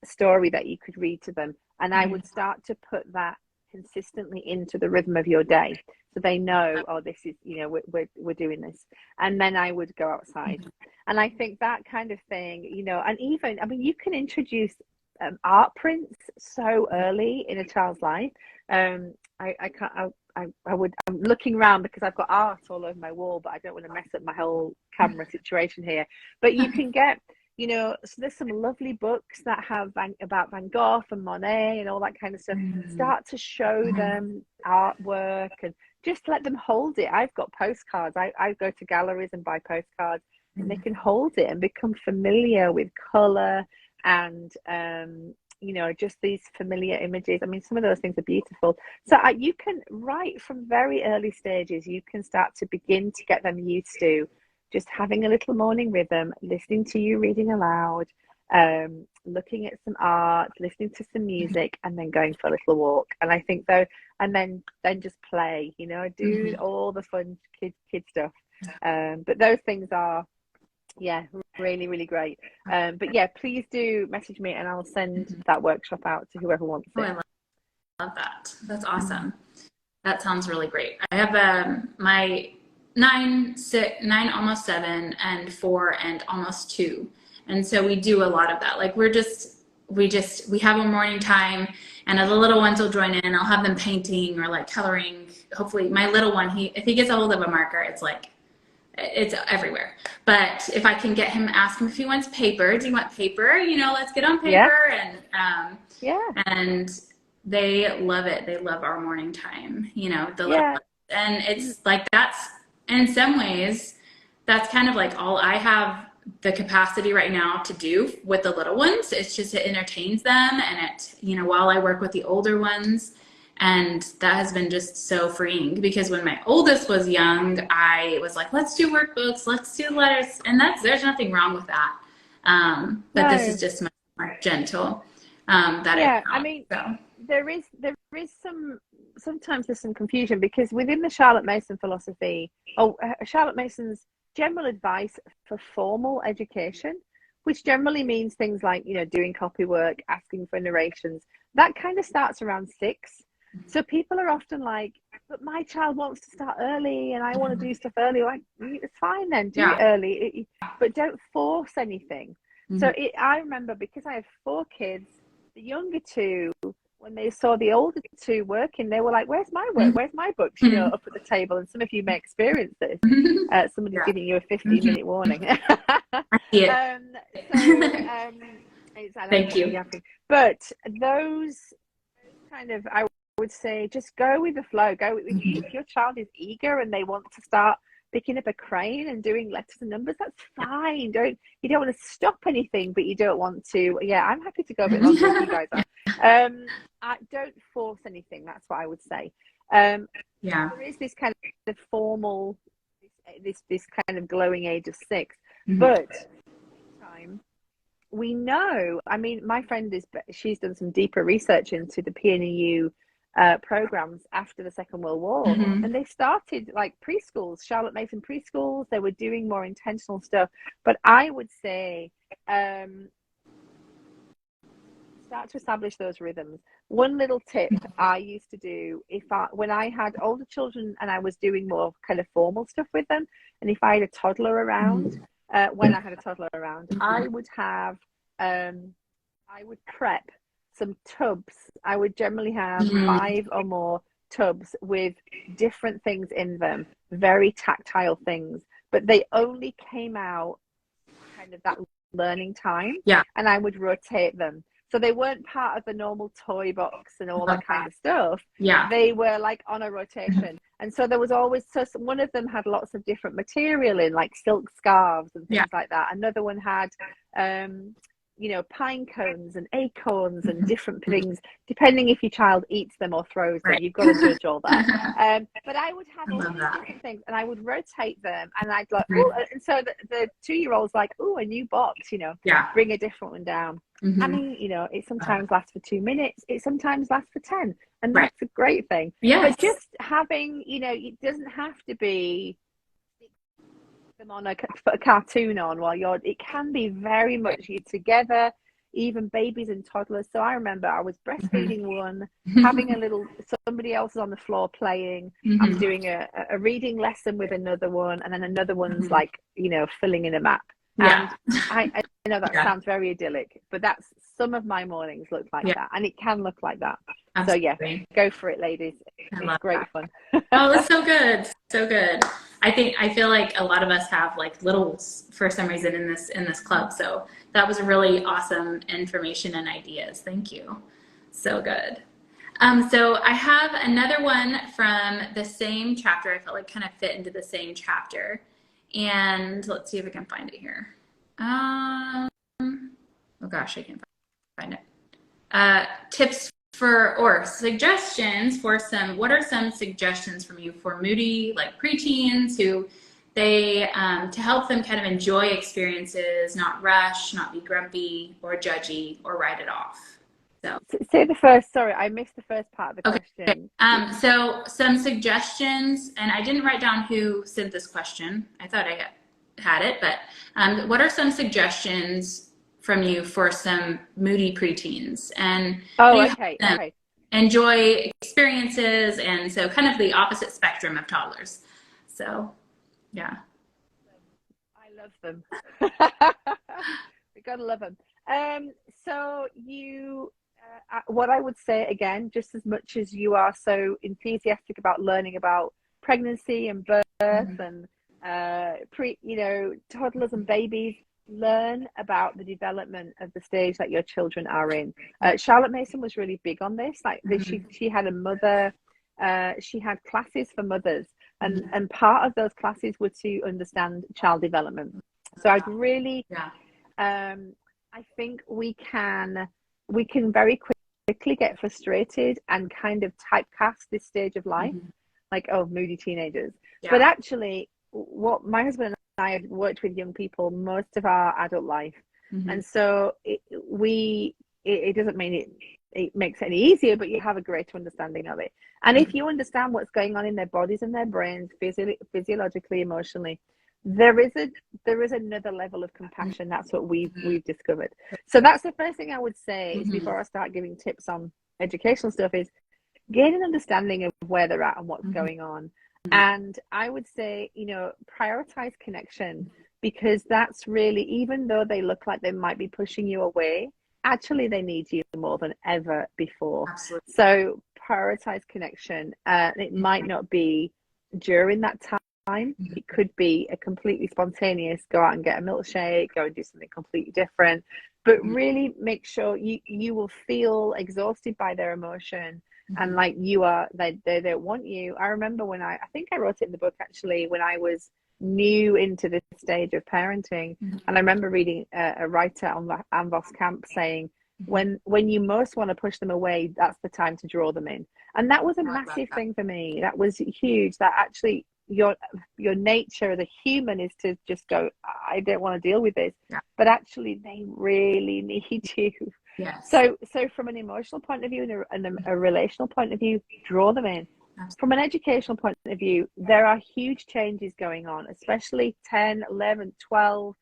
story that you could read to them. And I would start to put that consistently into the rhythm of your day, so they know, oh, this is, we're doing this. And then I would go outside. And I think that kind of thing, and even, I mean, you can introduce art prints so early in a child's life. I'm looking around because I've got art all over my wall, but I don't want to mess up my whole camera situation here. But you can get, so there's some lovely books that have about Van Gogh and Monet and all that kind of stuff. Start to show them artwork and just let them hold it. I've got postcards. I go to galleries and buy postcards, and they can hold it and become familiar with color and just these familiar images. I mean, some of those things are beautiful. So you can, right from very early stages, you can start to begin to get them used to just having a little morning rhythm, listening to you reading aloud, looking at some art, listening to some music, and then going for a little walk. And I think and then just play, do all the fun kid stuff. But those things are, really, really great. But yeah, please do message me and I'll send that workshop out to whoever wants it. I love that. That's awesome. That sounds really great. I have my 9, almost 7, and 4, and almost 2. And so we do a lot of that. Like we have a morning time, and the little ones will join in. I'll have them painting or like coloring. Hopefully my little one, if he gets a hold of a marker, it's everywhere. But if I can get him, ask him if he wants paper. Do you want paper? Let's get on paper. Yeah. And they love it. They love our morning time, and it's like, that's, in some ways, that's kind of like all I have the capacity right now to do with the little ones. It's just, it entertains them, and it, while I work with the older ones. And that has been just so freeing, because when my oldest was young, I was like, let's do workbooks, let's do letters. And there's nothing wrong with that. But this is just much more gentle. I mean, so. There is sometimes there's some confusion, because within the Charlotte Mason philosophy, Charlotte Mason's general advice for formal education, which generally means things like, doing copy work, asking for narrations, that kind of starts around 6. So people are often like, but my child wants to start early and I want to do stuff early. Like, it's fine then, do it early, but don't force anything. So I remember, because I have 4 kids, the younger 2, when they saw the older 2 working, they were like, where's my work? Where's my books? Up at the table. And some of you may experience this. Somebody's giving you a 15-minute warning. Thank you. But those kind of, I would say, just go with the flow. If your child is eager and they want to start picking up a crayon and doing letters and numbers, that's fine. You don't want to stop anything, but you don't want to. Yeah, I'm happy to go a bit longer if you guys are. I don't force anything. That's what I would say. There is this kind of formal, this kind of glowing age of 6, but time we know. I mean, my friend she's done some deeper research into the PNEU programs after the Second World War, and they started like preschools, Charlotte Mason preschools. They were doing more intentional stuff, but I would say start to establish those rhythms. One little tip I used to do when I had older children and I was doing more kind of formal stuff with them, and if I had a toddler around, when I had a toddler around, I would have I would prep some tubs. I would generally have 5 or more tubs with different things in them, very tactile things, but they only came out kind of that learning time, and I would rotate them. So they weren't part of the normal toy box and all that kind of stuff. They were like on a rotation. And so there was always, one of them had lots of different material in, like silk scarves and things like that. Another one had, pine cones and acorns and different things, depending if your child eats them or throws them. You've got to judge all that. But I would have all these different things, and I would rotate them, and I'd like, and so the 2-year-old's like, a new box, bring a different one down. I mean, it sometimes lasts for 2 minutes, it sometimes lasts for 10, and that's a great thing. But just having, it doesn't have to be them on put a cartoon on while it can be very much you together, even babies and toddlers. So I remember I was breastfeeding one, having somebody else is on the floor playing. I'm doing a reading lesson with another one, and then another one's like, filling in a map. And I know that sounds very idyllic, but some of my mornings look like that, and it can look like that. Absolutely. So go for it, ladies. It's great fun. Oh, it's so good. So good. I feel like a lot of us have like littles for some reason in this club. So that was really awesome information and ideas. Thank you. So good. So I have another one from the same chapter. I felt like kind of fit into the same chapter. And let's see if I can find it here. Oh gosh, I can't find it. Tips suggestions for what are some suggestions from you for moody, like preteens who to help them kind of enjoy experiences, not rush, not be grumpy or judgy or write it off. So say the first, sorry, I missed the first part of the question. So some suggestions, and I didn't write down who sent this question. I thought I had it, but what are some suggestions from you for some moody preteens and enjoy experiences, and so kind of the opposite spectrum of toddlers? So yeah, I love them. We gotta love them. So what I would say, again, just as much as you are so enthusiastic about learning about pregnancy and birth and toddlers and babies, learn about the development of the stage that your children are in. Charlotte Mason was really big on this. She had a mother, she had classes for mothers, and part of those classes were to understand child development. So I'd really, I think we can very quickly get frustrated and kind of typecast this stage of life, like, moody teenagers. But actually, what my husband and I have worked with young people most of our adult life, and so it doesn't mean it makes it any easier, but you have a greater understanding of it. And if you understand what's going on in their bodies and their brains, physiologically, emotionally, there is another level of compassion. That's what we've discovered. So that's the first thing I would say is, before I start giving tips on educational stuff, is gain an understanding of where they're at and what's going on. And I would say, prioritize connection, because that's really, even though they look like they might be pushing you away, actually they need you more than ever before. Absolutely. So prioritize connection. It might not be during that time. It could be a completely spontaneous, go out and get a milkshake, go and do something completely different, but really make sure you will feel exhausted by their emotion. And like you are, they don't want you. I remember when I think I wrote it in the book, actually, when I was new into this stage of parenting. And I remember reading a writer on Anvos Camp saying, when you most want to push them away, that's the time to draw them in. And that was a massive thing for me. That was huge, that actually your nature as a human is to just go, I don't want to deal with this. But actually they really need you. So from an emotional point of view and a relational point of view, draw them in. From an educational point of view, there are huge changes going on, especially 10, 11, 12,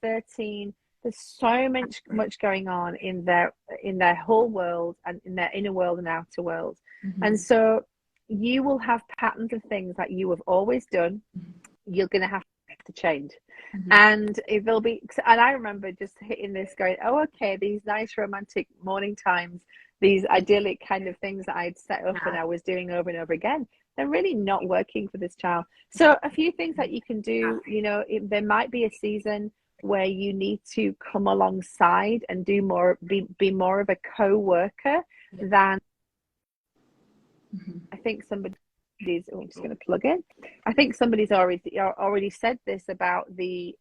13. There's so much going on in their whole world, and in their inner world and outer world. And so you will have patterns of things that you have always done. You're going to have to change. And there'll be, and I remember just hitting this going, oh, okay, these nice romantic morning times, these idyllic kind of things that I'd set up and I was doing over and over again, they're really not working for this child. So a few things that you can do, there might be a season where you need to come alongside and do more, be more of a co-worker than I think somebody's, I'm just going to plug in. I think somebody's already said this about the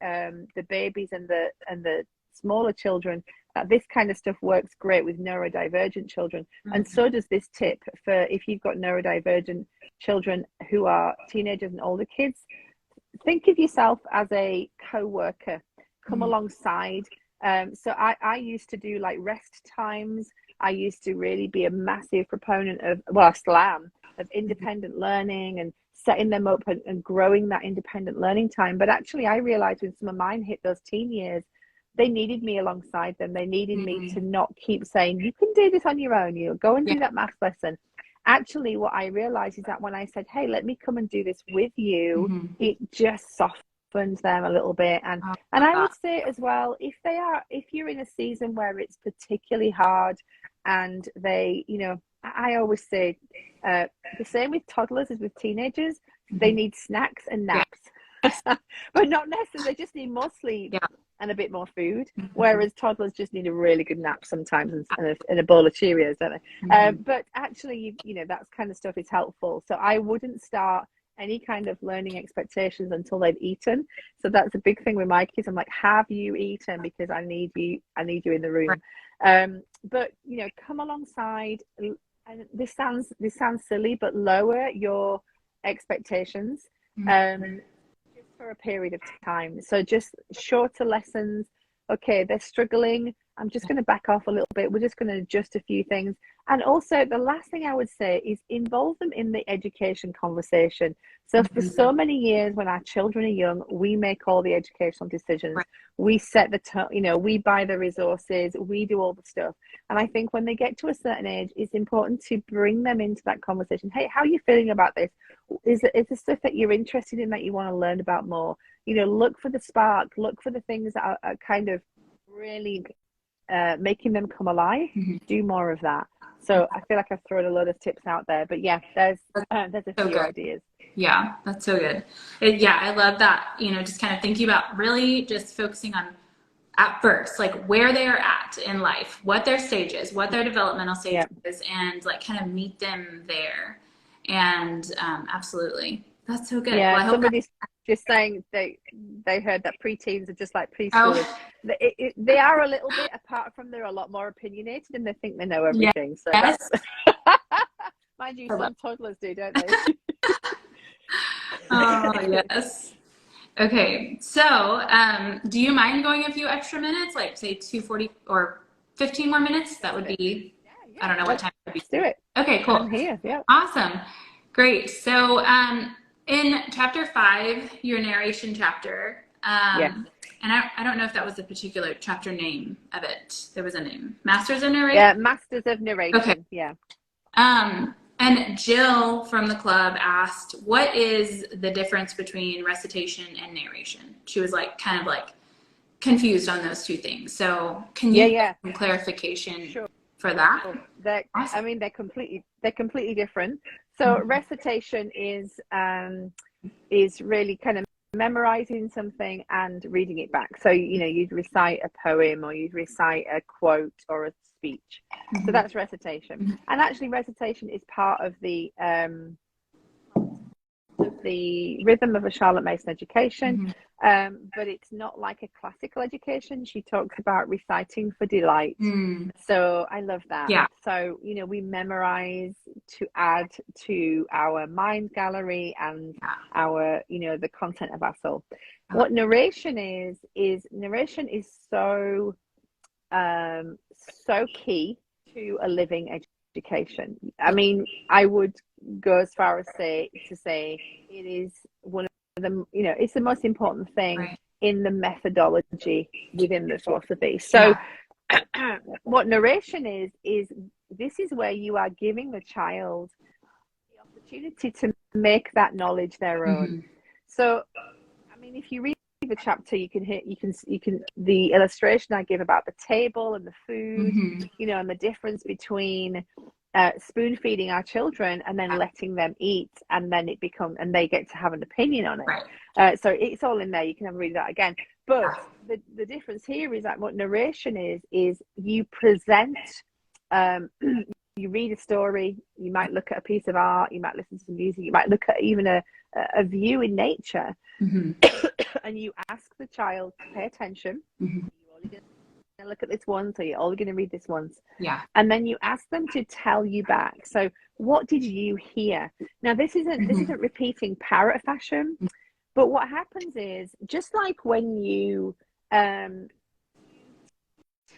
babies and the smaller children. This kind of stuff works great with neurodivergent children. And so does this tip for if you've got neurodivergent children who are teenagers and older kids. Think of yourself as a co-worker. Come alongside. So I used to do like rest times. I used to really be a massive proponent of, well, I still am, of independent learning and setting them up and growing that independent learning time. But actually, I realized when some of mine hit those teen years, they needed me alongside them. They needed me to not keep saying, you can do this on your own. You go and do that math lesson. Actually, what I realized is that when I said, hey, let me come and do this with you, it just softens them a little bit. And I would say as well, if you're in a season where it's particularly hard and they, I always say the same with toddlers as with teenagers, they need snacks and naps, but not necessarily, they just need more sleep and a bit more food, whereas toddlers just need a really good nap sometimes and a bowl of Cheerios, don't they? But actually, that kind of stuff is helpful. So I wouldn't start any kind of learning expectations until they've eaten. So that's a big thing with my kids. I'm like, have you eaten? Because I need you in the room. But come alongside, and this sounds silly, but lower your expectations just for a period of time. So just shorter lessons. Okay, they're struggling. I'm just going to back off a little bit. We're just going to adjust a few things. And also the last thing I would say is involve them in the education conversation. So for so many years when our children are young, we make all the educational decisions. We set the we buy the resources, we do all the stuff. And I think when they get to a certain age, it's important to bring them into that conversation. Hey, how are you feeling about this? Is the stuff that you're interested in that you want to learn about more? Look for the spark, look for the things that are kind of really making them come alive. Do more of that. So I feel like I've thrown a lot of tips out there, but yeah, there's a few ideas. Yeah, that's so good. I love that, just kind of thinking about really just focusing on at first, like where they are at in life, what their stage is, what their developmental stage is, and like kind of meet them there. And absolutely. That's so good. Yeah, well, somebody's just saying they heard that preteens are just like preschoolers. They are a little bit, apart from they're a lot more opinionated and they think they know everything. So that's mind you, some toddlers do, don't they? Oh, yes. Okay, so do you mind going a few extra minutes, like say 2:40 or 15 more minutes? That would be, I don't know what time it would be. Let's do it. Okay, cool. I'm here, Awesome. Great. So in chapter 5, your narration chapter, and I don't know if that was the particular chapter name of it. There was a name. Masters of Narration? Yeah, Masters of Narration. Okay. Yeah. And Jill from the club asked, what is the difference between recitation and narration? She was kind of confused on those two things. So can you give some clarification for that? Sure. Awesome. I mean, they're completely different. So recitation is really kind of memorizing something and reading it back. So, you'd recite a poem or you'd recite a quote or a speech. So that's recitation. And actually recitation is part of the so the rhythm of a Charlotte Mason education, but it's not like a classical education. She talks about reciting for delight. So I love that. Yeah. So, you know, we memorize to add to our mind gallery and our, you know, the content of our soul. What narration is narration is so so key to a living education. I mean, I would go as far as say it is one of the, you know, it's the most important thing in the methodology within the philosophy. So what narration is this is where you are giving the child the opportunity to make that knowledge their own. So, I mean, if you read the chapter, you can the illustration I give about the table and the food, you know, and the difference between spoon feeding our children and then letting them eat, and then and they get to have an opinion on it. So it's all in there. You can have a read that again. But the difference here is that what narration is you present. You read a story, you might look at a piece of art, you might listen to some music, you might look at even a view in nature, and you ask the child to pay attention. You're only going to look at this once, or you're only going to read this once. And then you ask them to tell you back. So what did you hear? Now this isn't repeating parrot fashion, but what happens is, just like when you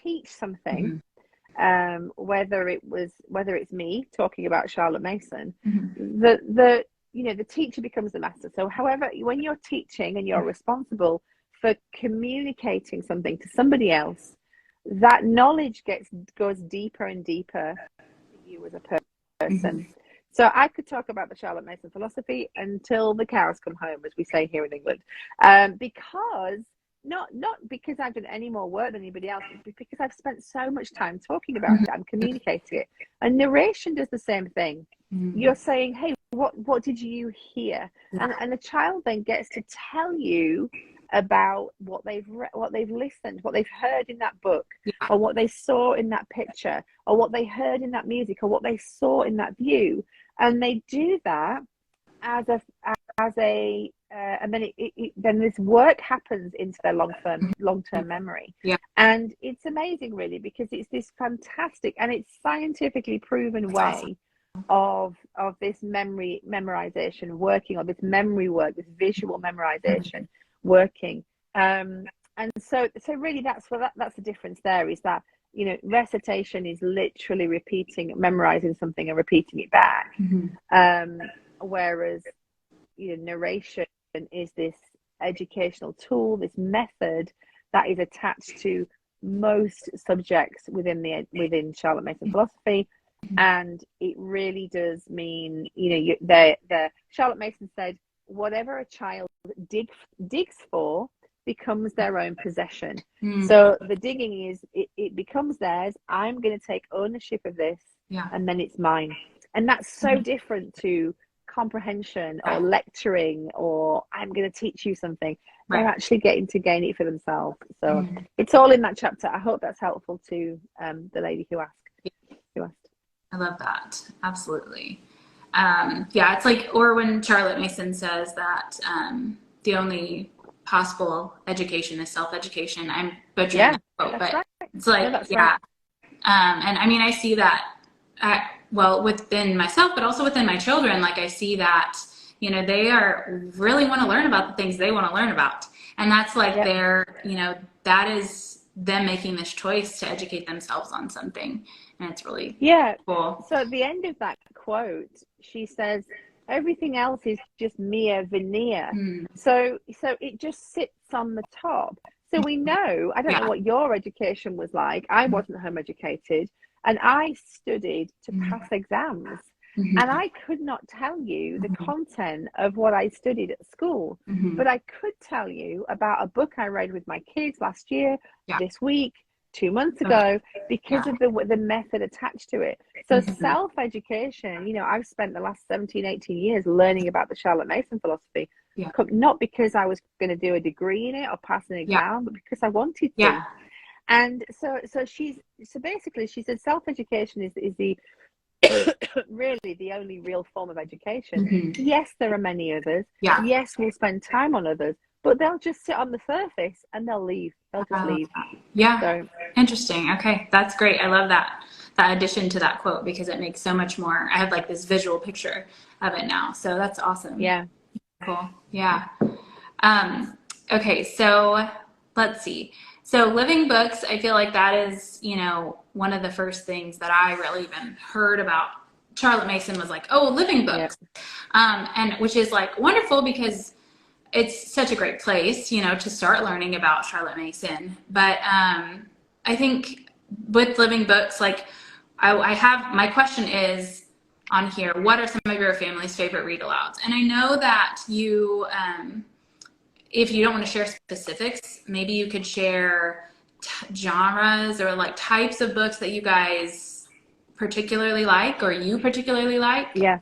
teach something, whether it's me talking about Charlotte Mason, the you know, the teacher becomes the master. So however, when you're teaching and you're responsible for communicating something to somebody else, that knowledge goes deeper and deeper to you as a person. So I could talk about the Charlotte Mason philosophy until the cows come home, as we say here in England, because not because I've done any more work than anybody else, but because I've spent so much time talking about it and communicating it. And narration does the same thing. You're saying, hey, what did you hear? And the child then gets to tell you about what they've listened, what they've heard in that book, or what they saw in that picture, or what they heard in that music, or what they saw in that view. And they do that as a and then then this work happens into their long-term memory. And it's amazing, really, because it's this fantastic and it's scientifically proven way of this memorization working, or this memory work, this visual memorization working. And so really that's the difference there, is that, you know, recitation is literally memorizing something and repeating it back, whereas, you know, narration is this educational tool, this method that is attached to most subjects within Charlotte Mason philosophy. And it really does mean, you know, the Charlotte Mason said, whatever a child digs for becomes their own possession. So the digging is, it becomes theirs. I'm going to take ownership of this, and then it's mine. And that's so different to comprehension or lecturing, or I'm going to teach you something. They're actually getting to gain it for themselves. So it's all in that chapter. I hope that's helpful to the lady who asked. I love that. Absolutely. It's like, or when Charlotte Mason says that the only possible education is self-education. I'm butchering the quote, but it's like, and I mean, I see that, within myself, but also within my children. Like, I see that, you know, they really want to learn about the things they want to learn about. And that's like you know, that is them making this choice to educate themselves on something. And it's really cool. So at the end of that quote, she says, everything else is just mere veneer. So it just sits on the top. So we know, I don't know what your education was like. I wasn't home educated, and I studied to pass exams. And I could not tell you the content of what I studied at school, but I could tell you about a book I read with my kids last year, this week, 2 months ago, because of the method attached to it. So self-education, you know, I've spent the last 17, 18 years learning about the Charlotte Mason philosophy, not because I was going to do a degree in it or pass an exam, but because I wanted to. And so basically she said self-education is the really the only real form of education. Yes, there are many others. Yeah. Yes, we'll spend time on others, but they'll just sit on the surface and they'll leave. They'll just leave. Yeah. So Interesting. Okay. That's great. I love that addition to that quote, because it makes so much more. I have like this visual picture of it now. So that's awesome. yeah. Cool. Yeah. Okay. So let's see. So living books, I feel like that is, one of the first things that I really even heard about Charlotte Mason was like, oh, living books. And which is like wonderful because it's such a great place, to start learning about Charlotte Mason. But I think with living books, like I have, my question is on here, what are some of your family's favorite read alouds? And I know that you, if you don't want to share specifics, maybe you could share genres or like types of books that you guys particularly like, or you particularly like. Yeah.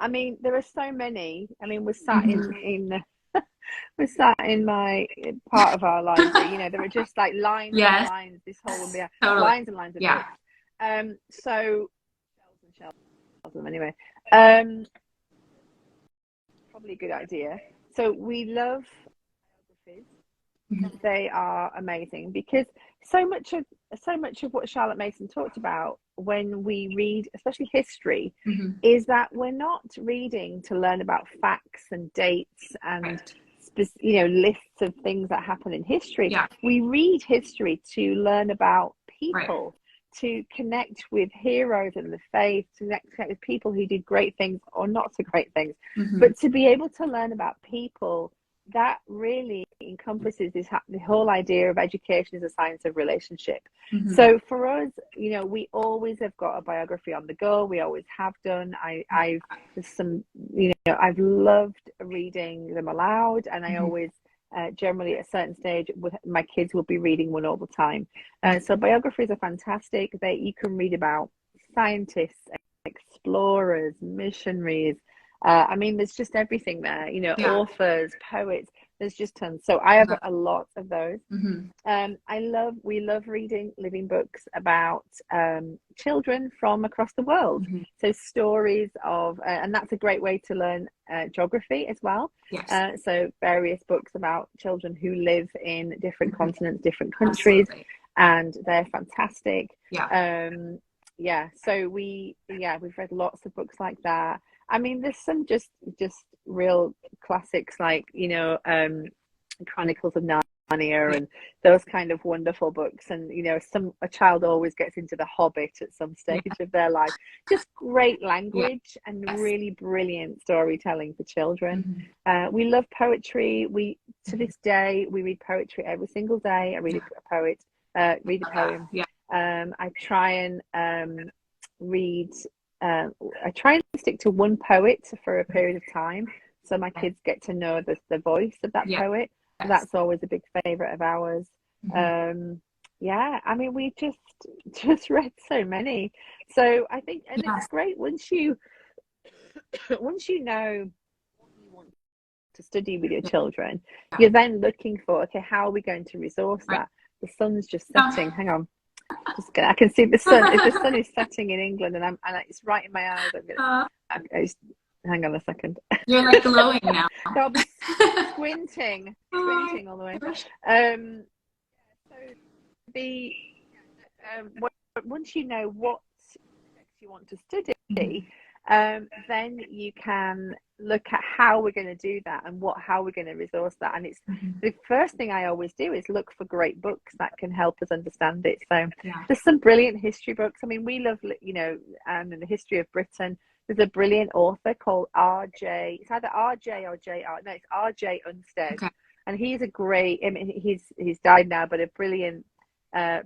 I mean, there are so many. I mean, we're sat in we're sat in my part of our lives. There are just like lines and lines. This whole would be lines and lines of books. So shelves and shelves of them anyway. Probably a good idea. So we love biographies. They are amazing because so much of what Charlotte Mason talked about when we read, especially history, is that we're not reading to learn about facts and dates and lists of things that happen in history. We read history to learn about people, to connect with heroes in the faith, to connect with people who did great things or not so great things, but to be able to learn about people. That really encompasses the whole idea of education as a science of relationship. So for us, we always have got a biography on the go. We always have done. I've loved reading them aloud, and I always generally at a certain stage my kids will be reading one all the time. So biographies are fantastic. You can read about scientists, explorers, missionaries. I mean, there's just everything there, authors, poets, there's just tons. So I have a lot of those. We love reading living books about children from across the world. So stories of, and that's a great way to learn geography as well. So various books about children who live in different continents, different countries, and they're fantastic. So we've read lots of books like that. I mean, there's some just real classics like, Chronicles of Narnia and those kind of wonderful books. And, a child always gets into The Hobbit at some stage of their life. Just great language and really brilliant storytelling for children. We love poetry. To this day, we read poetry every single day. I read read a poem. I try and I try and stick to one poet for a period of time, so my kids get to know the voice of that poet. That's always a big favorite of ours. I mean, we just read so many. So I think, and it's great once you know what you want to study with your children, you're then looking for, okay, how are we going to resource that? The sun's just setting. Hang on. I can see the sun. If the sun is setting in England, and it's right in my eyes, hang on a second. You're like glowing now. So I'll be squinting all the way. Once you know what you want to study, then you can look at how we're going to do that and how we're going to resource that. And it's the first thing I always do is look for great books that can help us understand it. So there's some brilliant history books. I mean, we love, in the history of Britain, there's a brilliant author called R.J. It's either R.J. or J.R. No, it's R.J. Unstead. And he's a great, I mean, he's died now, but a brilliant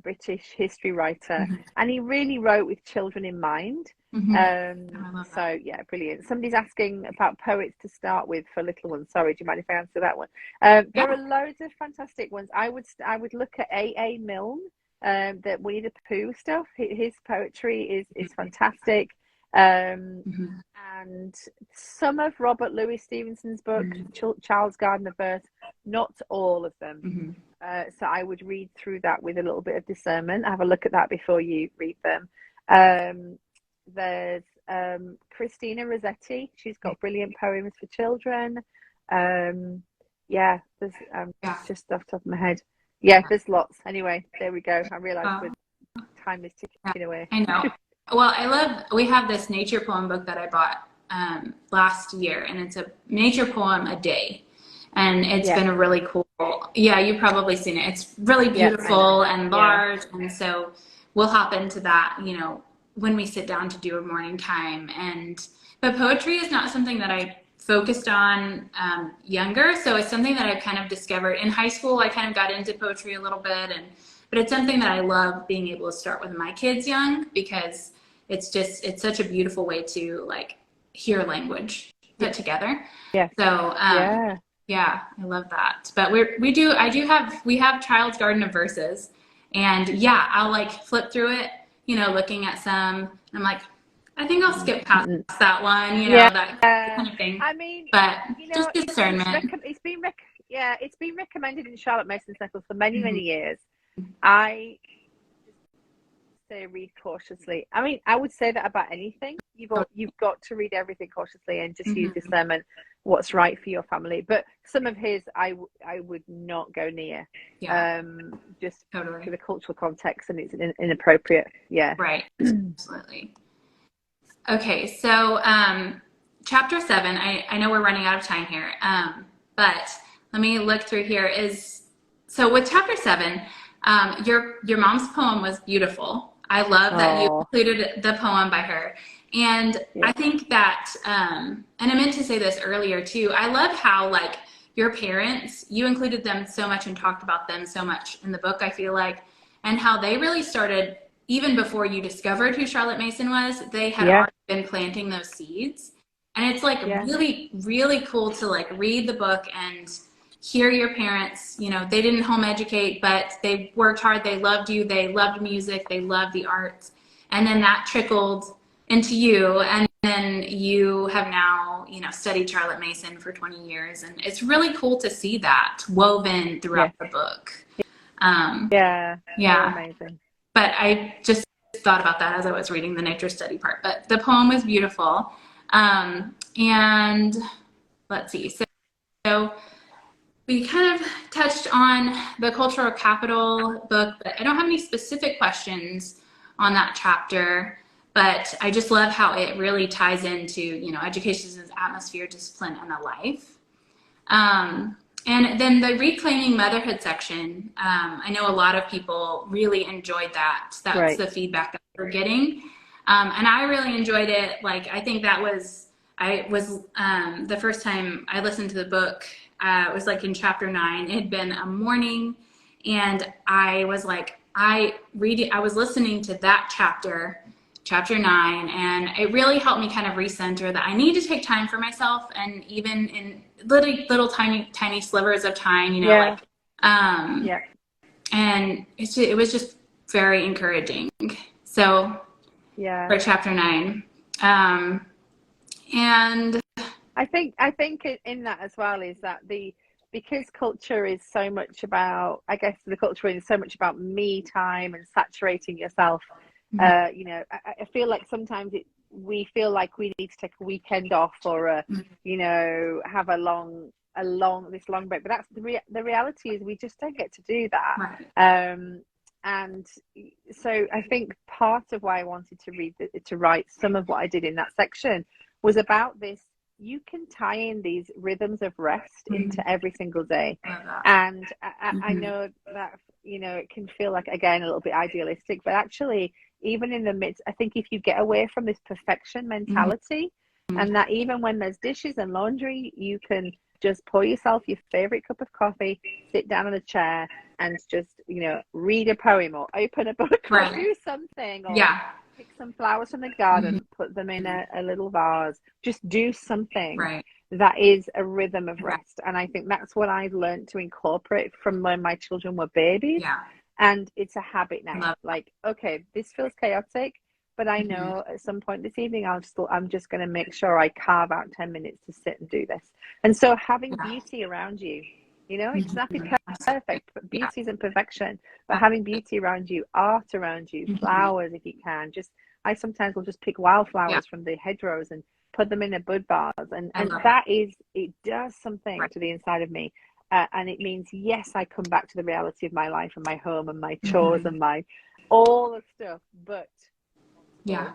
British history writer. And he really wrote with children in mind. So brilliant. Somebody's asking about poets to start with for little ones. Sorry, do you mind if I answer that one? There are loads of fantastic ones. I would look at A. Milne, the Winnie the Pooh stuff. His poetry is fantastic. And some of Robert Louis Stevenson's books, Charles Garden of Verse, not all of them. So I would read through that with a little bit of discernment. Have a look at that before you read them. There's Christina Rossetti. She's got brilliant poems for children. Yeah, there's just off the top of my head. Yeah, there's lots. Anyway, there we go. I realised time is ticking away. I know. Well, we have this nature poem book that I bought last year, and it's a nature poem a day. And it's been a really cool, you've probably seen it. It's really beautiful and large. And so we'll hop into that, when we sit down to do a morning time. But poetry is not something that I focused on younger. So it's something that I've kind of discovered in high school. I kind of got into poetry a little bit, but it's something that I love being able to start with my kids young, because it's such a beautiful way to like hear language put together. Yeah. So, yeah, I love that. But we have Child's Garden of Verses, and I'll like flip through it, looking at some, and I'm like, I think I'll skip past that one, that kind of thing. I mean, but just discernment. It's been recommended in Charlotte Mason circles for many, many years. I say read cautiously. I mean, I would say that about anything. You've got to read everything cautiously and just use discernment, what's right for your family. But some of his I would not go near. Just totally. For the cultural context, and it's inappropriate. Right. Absolutely. Okay, so chapter 7, I know we're running out of time here, but let me look through here. So with chapter 7, your mom's poem was beautiful. I love that you included the poem by her. And I think that, and I meant to say this earlier too, I love how like your parents, you included them so much and talked about them so much in the book, I feel like, and how they really started, even before you discovered who Charlotte Mason was, they had already been planting those seeds. And it's like really, really cool to like read the book and hear your parents, they didn't home educate, but they worked hard. They loved you. They loved music. They loved the arts. And then that trickled into you. And then you have now, studied Charlotte Mason for 20 years. And it's really cool to see that woven throughout the book. Amazing. But I just thought about that as I was reading the nature study part. But the poem was beautiful. And let's see. So we kind of touched on the cultural capital book, but I don't have any specific questions on that chapter. But I just love how it really ties into, education as atmosphere, discipline, and a life. And then the reclaiming motherhood section, I know a lot of people really enjoyed that. That's the feedback that we're getting. And I really enjoyed it. Like, I think the first time I listened to the book, it was like in chapter 9. It had been a morning, and I was like, I was listening to that chapter 9, and it really helped me kind of recenter that I need to take time for myself, and even in little tiny slivers of time, and it was just very encouraging. So for chapter 9, and I think in that as well is that because culture is so much about, I guess the culture is so much about me time and saturating yourself. I feel like sometimes we feel like we need to take a weekend off or have a long break, but that's the reality is we just don't get to do that. And so I think part of why I wanted to write some of what I did in that section was about this. You can tie in these rhythms of rest into every single day. And I know that, it can feel like, again, a little bit idealistic, but actually, even in the midst, I think if you get away from this perfection mentality, and that even when there's dishes and laundry, you can just pour yourself your favorite cup of coffee, sit down on a chair, and just, read a poem or open a book or do something, or pick some flowers from the garden, put them in a little vase, just do something that is a rhythm of rest. And I think that's what I've learned to incorporate from when my children were babies. And it's a habit now. Like, okay, this feels chaotic, but I know at some point this evening I'm just going to make sure I carve out 10 minutes to sit and do this. And so having beauty around you, it's not perfect, but beauty isn't perfection. But having beauty around you, art around you, flowers if you can, just I sometimes will just pick wildflowers Yeah. from the hedgerows and put them in a bud vase, and I love that is, it does something it. to the inside of me, and it means, yes, I come back to the reality of my life and my home and my chores Mhm. and my all the stuff, but Yeah.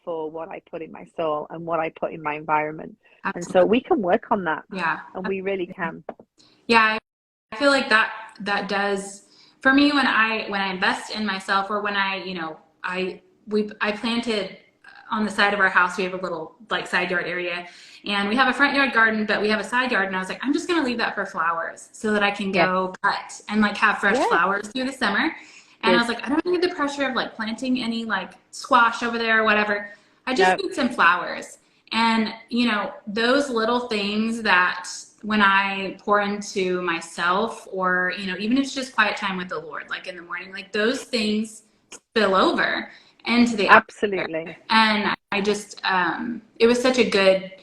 for what I put in my soul and what I put in my environment. And so Absolutely. we can work on that, Yeah. and we really can. Yeah. I feel like that does for me when I invest in myself, or when I planted on the side of our house. We have a little like side yard area, and we have a front yard garden, but we have a side yard. And I was like, I'm just gonna leave that for flowers so that I can Yes. go cut and like have fresh Yes. flowers through the summer. And I Good. was like, I don't need the pressure of like planting any like squash over there or whatever. I just No. need some flowers. And those little things that when I pour into myself, or even if it's just quiet time with the Lord, like in the morning, like those things spill over into the atmosphere. Absolutely. And I just it was such a good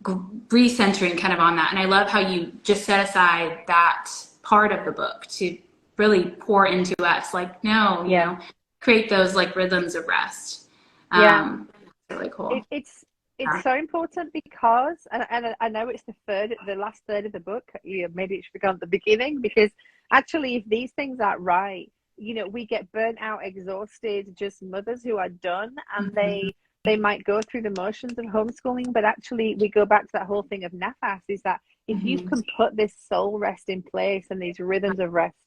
recentering kind of on that. And I love how you just set aside that part of the book to really pour into us, like, no, Yeah. create those like rhythms of rest. Yeah. It's really cool. It's so important, because, and I know it's the last third of the book. Maybe it should have gone at the beginning, because actually, if these things aren't right, we get burnt out, exhausted, just mothers who are done, and Mhm. they might go through the motions of homeschooling, but actually, we go back to that whole thing of nafas, is that if you Mhm. can put this soul rest in place and these rhythms of rest,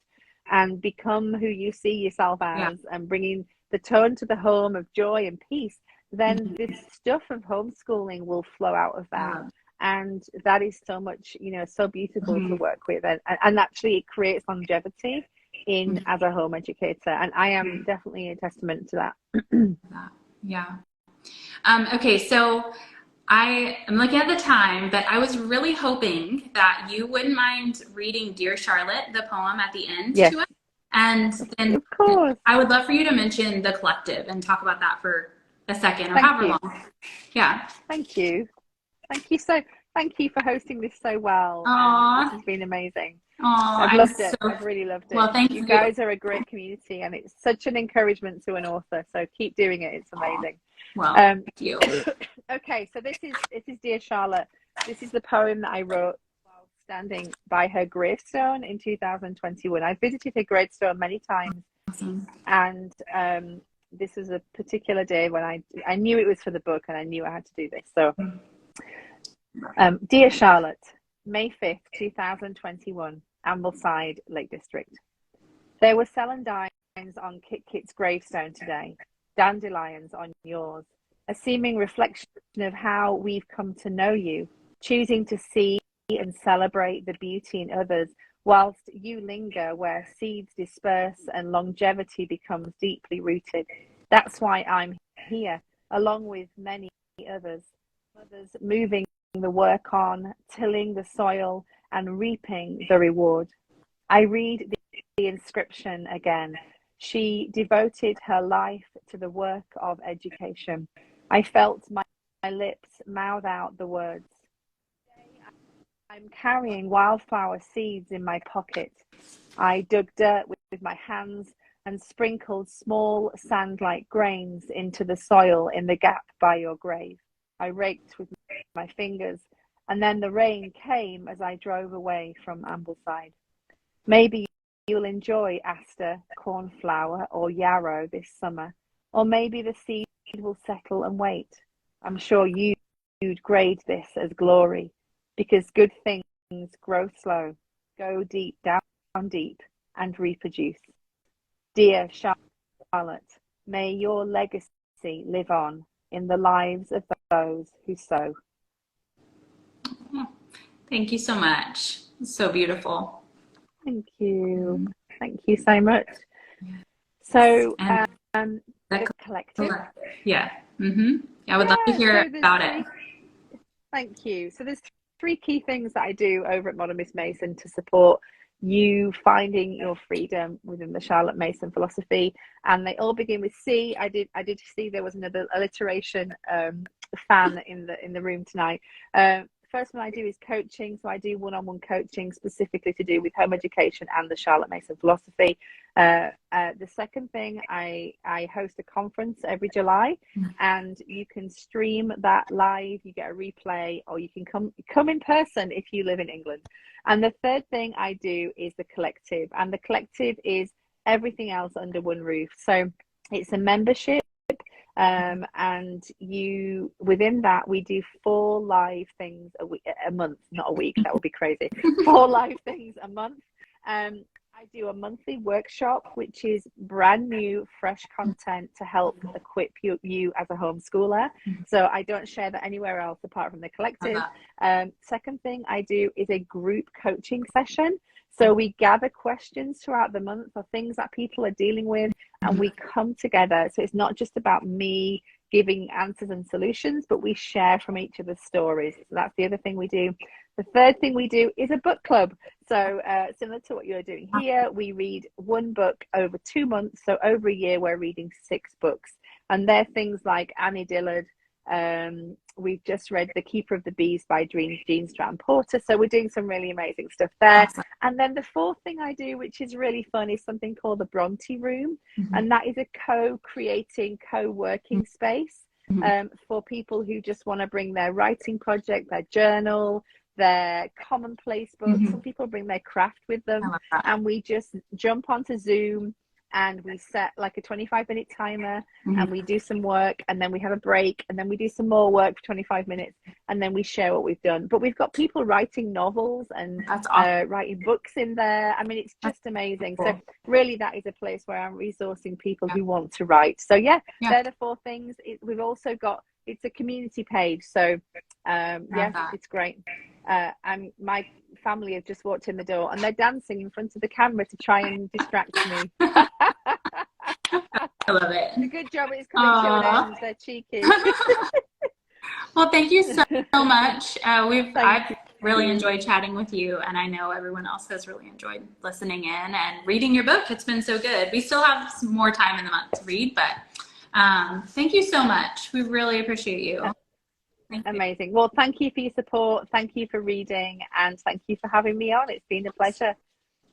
and become who you see yourself Yeah. as, and bringing the tone to the home of joy and peace, then Mhm. this stuff of homeschooling will flow out of I that. love. And that is so much, so beautiful to Mhm. work with. And actually, it creates longevity in Mhm. as a home educator. And I am definitely a testament to that. Yeah. Okay, so I am looking at the time, but I was really hoping that you wouldn't mind reading Dear Charlotte, the poem at the end Yes, to us. And then of course. I would love for you to mention the collective and talk about that for a second or Thank however you. long. Yeah. Thank you. Thank you. Thank you for hosting this so well. And this Aw. has been amazing. Aw, I've I'm loved it. so, I've really loved it. well, thank You you. guys are a great community, and it's such an encouragement to an author. So keep doing it. It's Aw. amazing. Well, thank you. Okay, so this is Dear Charlotte. This is the poem that I wrote while standing by her gravestone in 2021. I visited her gravestone many times, Awesome. and this was a particular day when I knew it was for the book, and I knew I had to do this. So, Dear Charlotte, May 5th, 2021, Ambleside, Lake District. There were celandines on Kit Kit's gravestone today, dandelions on yours, a seeming reflection of how we've come to know you, choosing to see and celebrate the beauty in others, whilst you linger where seeds disperse and longevity becomes deeply rooted. That's why I'm here, along with many others, moving the work on, tilling the soil and reaping the reward. I read the inscription again. She devoted her life to the work of education. I felt my lips mouth out the words. I'm carrying wildflower seeds in my pocket. I dug dirt with my hands and sprinkled small sand-like grains into the soil in the gap by your grave. I raked with my fingers, and then the rain came as I drove away from Ambleside. Maybe you'll enjoy aster, cornflower, or yarrow this summer, or maybe the seed will settle and wait. I'm sure you'd grade this as glory, because good things grow slow, go deep, down deep, and reproduce. Dear Charlotte, may your legacy live on in the lives of those who sow. Thank you so much. It's so beautiful. Thank you. Mm-hmm. Thank you so much. So, And the collective. Yeah. Mm-hmm. I would love to hear about it. Thank you. So there's three key things that I do over at Modern Miss Mason to support you finding your freedom within the Charlotte Mason philosophy, and they all begin with C. I did see there was another alliteration fan in the room tonight. first one I do is coaching. So I do one-on-one coaching specifically to do with home education and the Charlotte Mason philosophy. The second thing, I host a conference every July, and you can stream that live. You get a replay, or you can come in person if you live in England. And the third thing I do is the collective, and the collective is everything else under one roof. So it's a membership. And within that, we do 4 live things a month, not a week. That would be crazy. 4 live things a month. I do a monthly workshop, which is brand new, fresh content to help equip you as a homeschooler. So I don't share that anywhere else apart from the collective. Second thing I do is a group coaching session. So we gather questions throughout the month or things that people are dealing with, and we come together. So it's not just about me giving answers and solutions, but we share from each other's stories. So that's the other thing we do. The third thing we do is a book club. So similar to what you're doing here, we read 1 book over 2 months. So over a year, we're reading 6 books. And they're things like Annie Dillard. We've just read The Keeper of the Bees by Jean Stratton Porter. So we're doing some really amazing stuff there. Awesome. And then the fourth thing I do, which is really fun, is something called the Bronte Room. And that is a co-creating, co-working space for people who just want to bring their writing project, their journal, their commonplace books. Some people bring their craft with them, and we just jump onto Zoom, and we set like a 25-minute timer, and we do some work, and then we have a break, and then we do some more work for 25 minutes, and then we share what we've done. But we've got people writing novels and writing books in there. I mean, it's just amazing. Cool. So really, that is a place where I'm resourcing people who want to write. So yeah, they're the 4 things. We've also got, it's a community page. So it's great. And my family have just walked in the door, and they're dancing in front of the camera to try and distract me. I love it. It's a good job it's coming to an end. They're cheeky. Well, thank you so much. I've really enjoyed chatting with you, and I know everyone else has really enjoyed listening in and reading your book. It's been so good. We still have some more time in the month to read, but thank you so much. We really appreciate you. Amazing. Well, thank you for your support. Thank you for reading, and thank you for having me on. It's been a pleasure.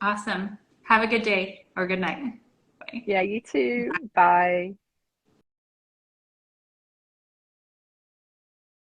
Awesome. Have a good day or good night. Bye. Yeah, you too. Bye.